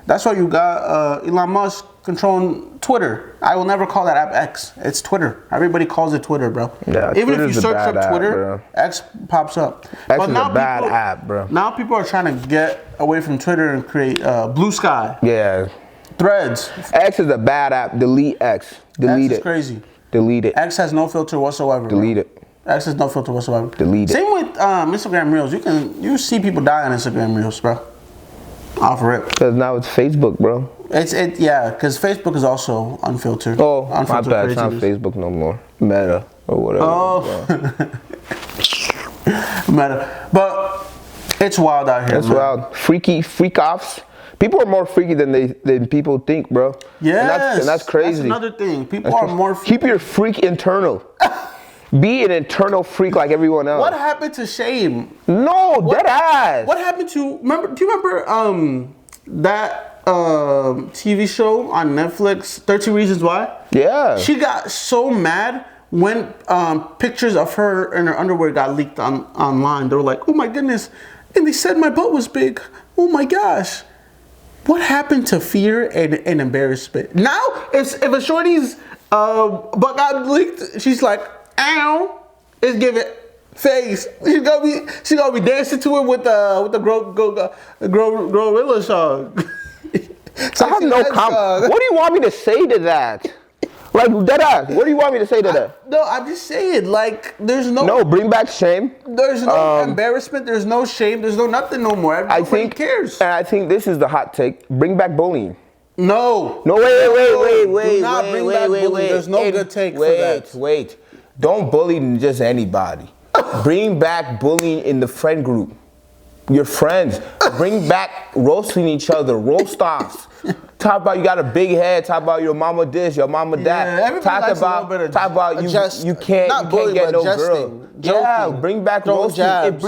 that's why you got Elon Musk controlling Twitter. I will never call that app X. It's Twitter. Everybody calls it Twitter, bro. Yeah, even if you search up Twitter, X pops up. X is a bad app, bro. Now people are trying to get away from Twitter and create Blue Sky. Yeah. Threads. X is a bad app. Delete X. Delete it. X is crazy. Delete it. X has no filter whatsoever. Delete it. X has no filter whatsoever. Delete it. Same with Instagram Reels. You see people die on Instagram Reels, bro. Off rip. Because now it's Facebook, bro. Yeah, because Facebook is also unfiltered. Oh, unfiltered my bad. It's not Facebook no more. Meta or whatever. Oh. Meta. But it's wild out here. It's wild. Freak offs. People are more freaky than people think, bro. Yes. And that's crazy. That's another thing. People are more freaky. Keep your freak internal. Be an internal freak like everyone else. What happened to shame? No, dead ass. What happened to do you remember that TV show on Netflix, 13 Reasons Why? Yeah. She got so mad when pictures of her in her underwear got leaked online. They were like, "Oh my goodness." And they said my butt was big. Oh my gosh. What happened to fear and embarrassment? Now, if a shorty's butt got leaked, she's like, "Ow!" It's giving face. She's gonna be dancing to it with the Gorilla song. I have no comment. What do you want me to say to that? Like, deadass, what do you want me to say to that? No, I'm just saying, like, there's no... No, bring back shame. There's no embarrassment, there's no shame, there's no nothing no more. Nobody cares. And I think this is the hot take. Bring back bullying. No. No, wait. Do not bring back bullying. There's no good take for that. Wait. Don't bully just anybody. Bring back bullying in the friend group. Your friends. Bring back roasting each other. Roast offs. Talk about you got a big head. Talk about your mama this, your mama that. Talk about you can't get no girl. Yeah, bring back roasting. It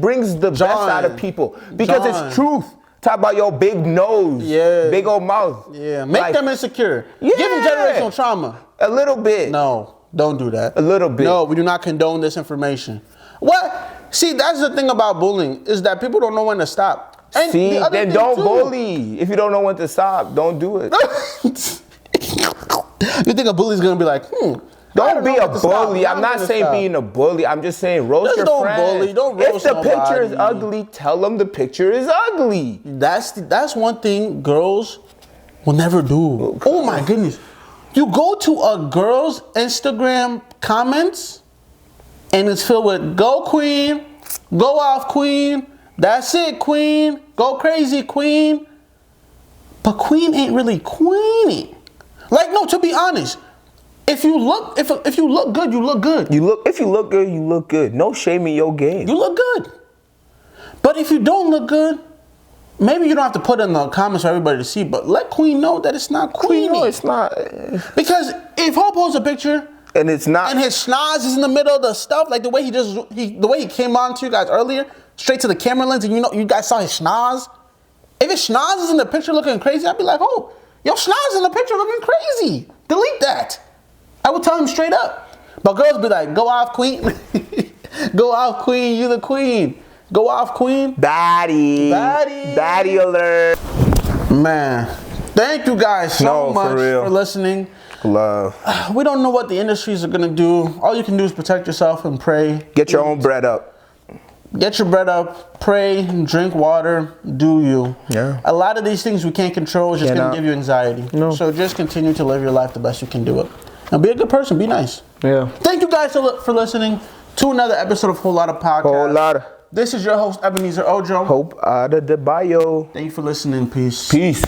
brings the best out of people because it's truth. Talk about your big nose, big old mouth. Yeah, make them insecure. Give them generational trauma. A little bit. No, don't do that. A little bit. No, we do not condone this information. What? See, that's the thing about bullying is that people don't know when to stop. And see, then don't bully. If you don't know when to stop, don't do it. You think a bully's gonna be like, Don't be a bully. I'm not saying being a bully. I'm just saying roast your friends. Don't bully. Don't roast nobody. If the picture is ugly, tell them the picture is ugly. That's one thing girls will never do. Oh my goodness. You go to a girl's Instagram comments and it's filled with "Go Queen, go off Queen, that's it Queen, go crazy Queen." But Queen ain't really queenie. Like, no, to be honest, if you look good, you look good. If you look good, you look good. No shame in your game. You look good. But if you don't look good, maybe you don't have to put it in the comments for everybody to see, but let Queen know that it's not queenie. No, it's not. Because if Ho posts a picture and it's not, and his schnoz is in the middle of the stuff, like the way he came on to you guys earlier, straight to the camera lens, and you guys saw his schnoz. If his schnoz is in the picture looking crazy, I'd be like, "Oh, your schnoz in the picture looking crazy. Delete that." I would tell him straight up. But girls be like, "Go off, Queen. Go off, Queen. You the queen. Go off, Queen." Baddie alert. Man, thank you guys so much for listening. Love. We don't know what the industries are gonna do. All you can do is protect yourself and pray. Get your own bread up. Get your bread up, pray, drink water, do you. Yeah. A lot of these things we can't control is just going to give you anxiety. No. So just continue to live your life the best you can do it. And be a good person, be nice. Yeah. Thank you guys for listening to another episode of Whole Lotta Podcast. Whole Lotta. This is your host, Ebenezer Ojo. Hope out of the bio. Thank you for listening. Peace. Peace.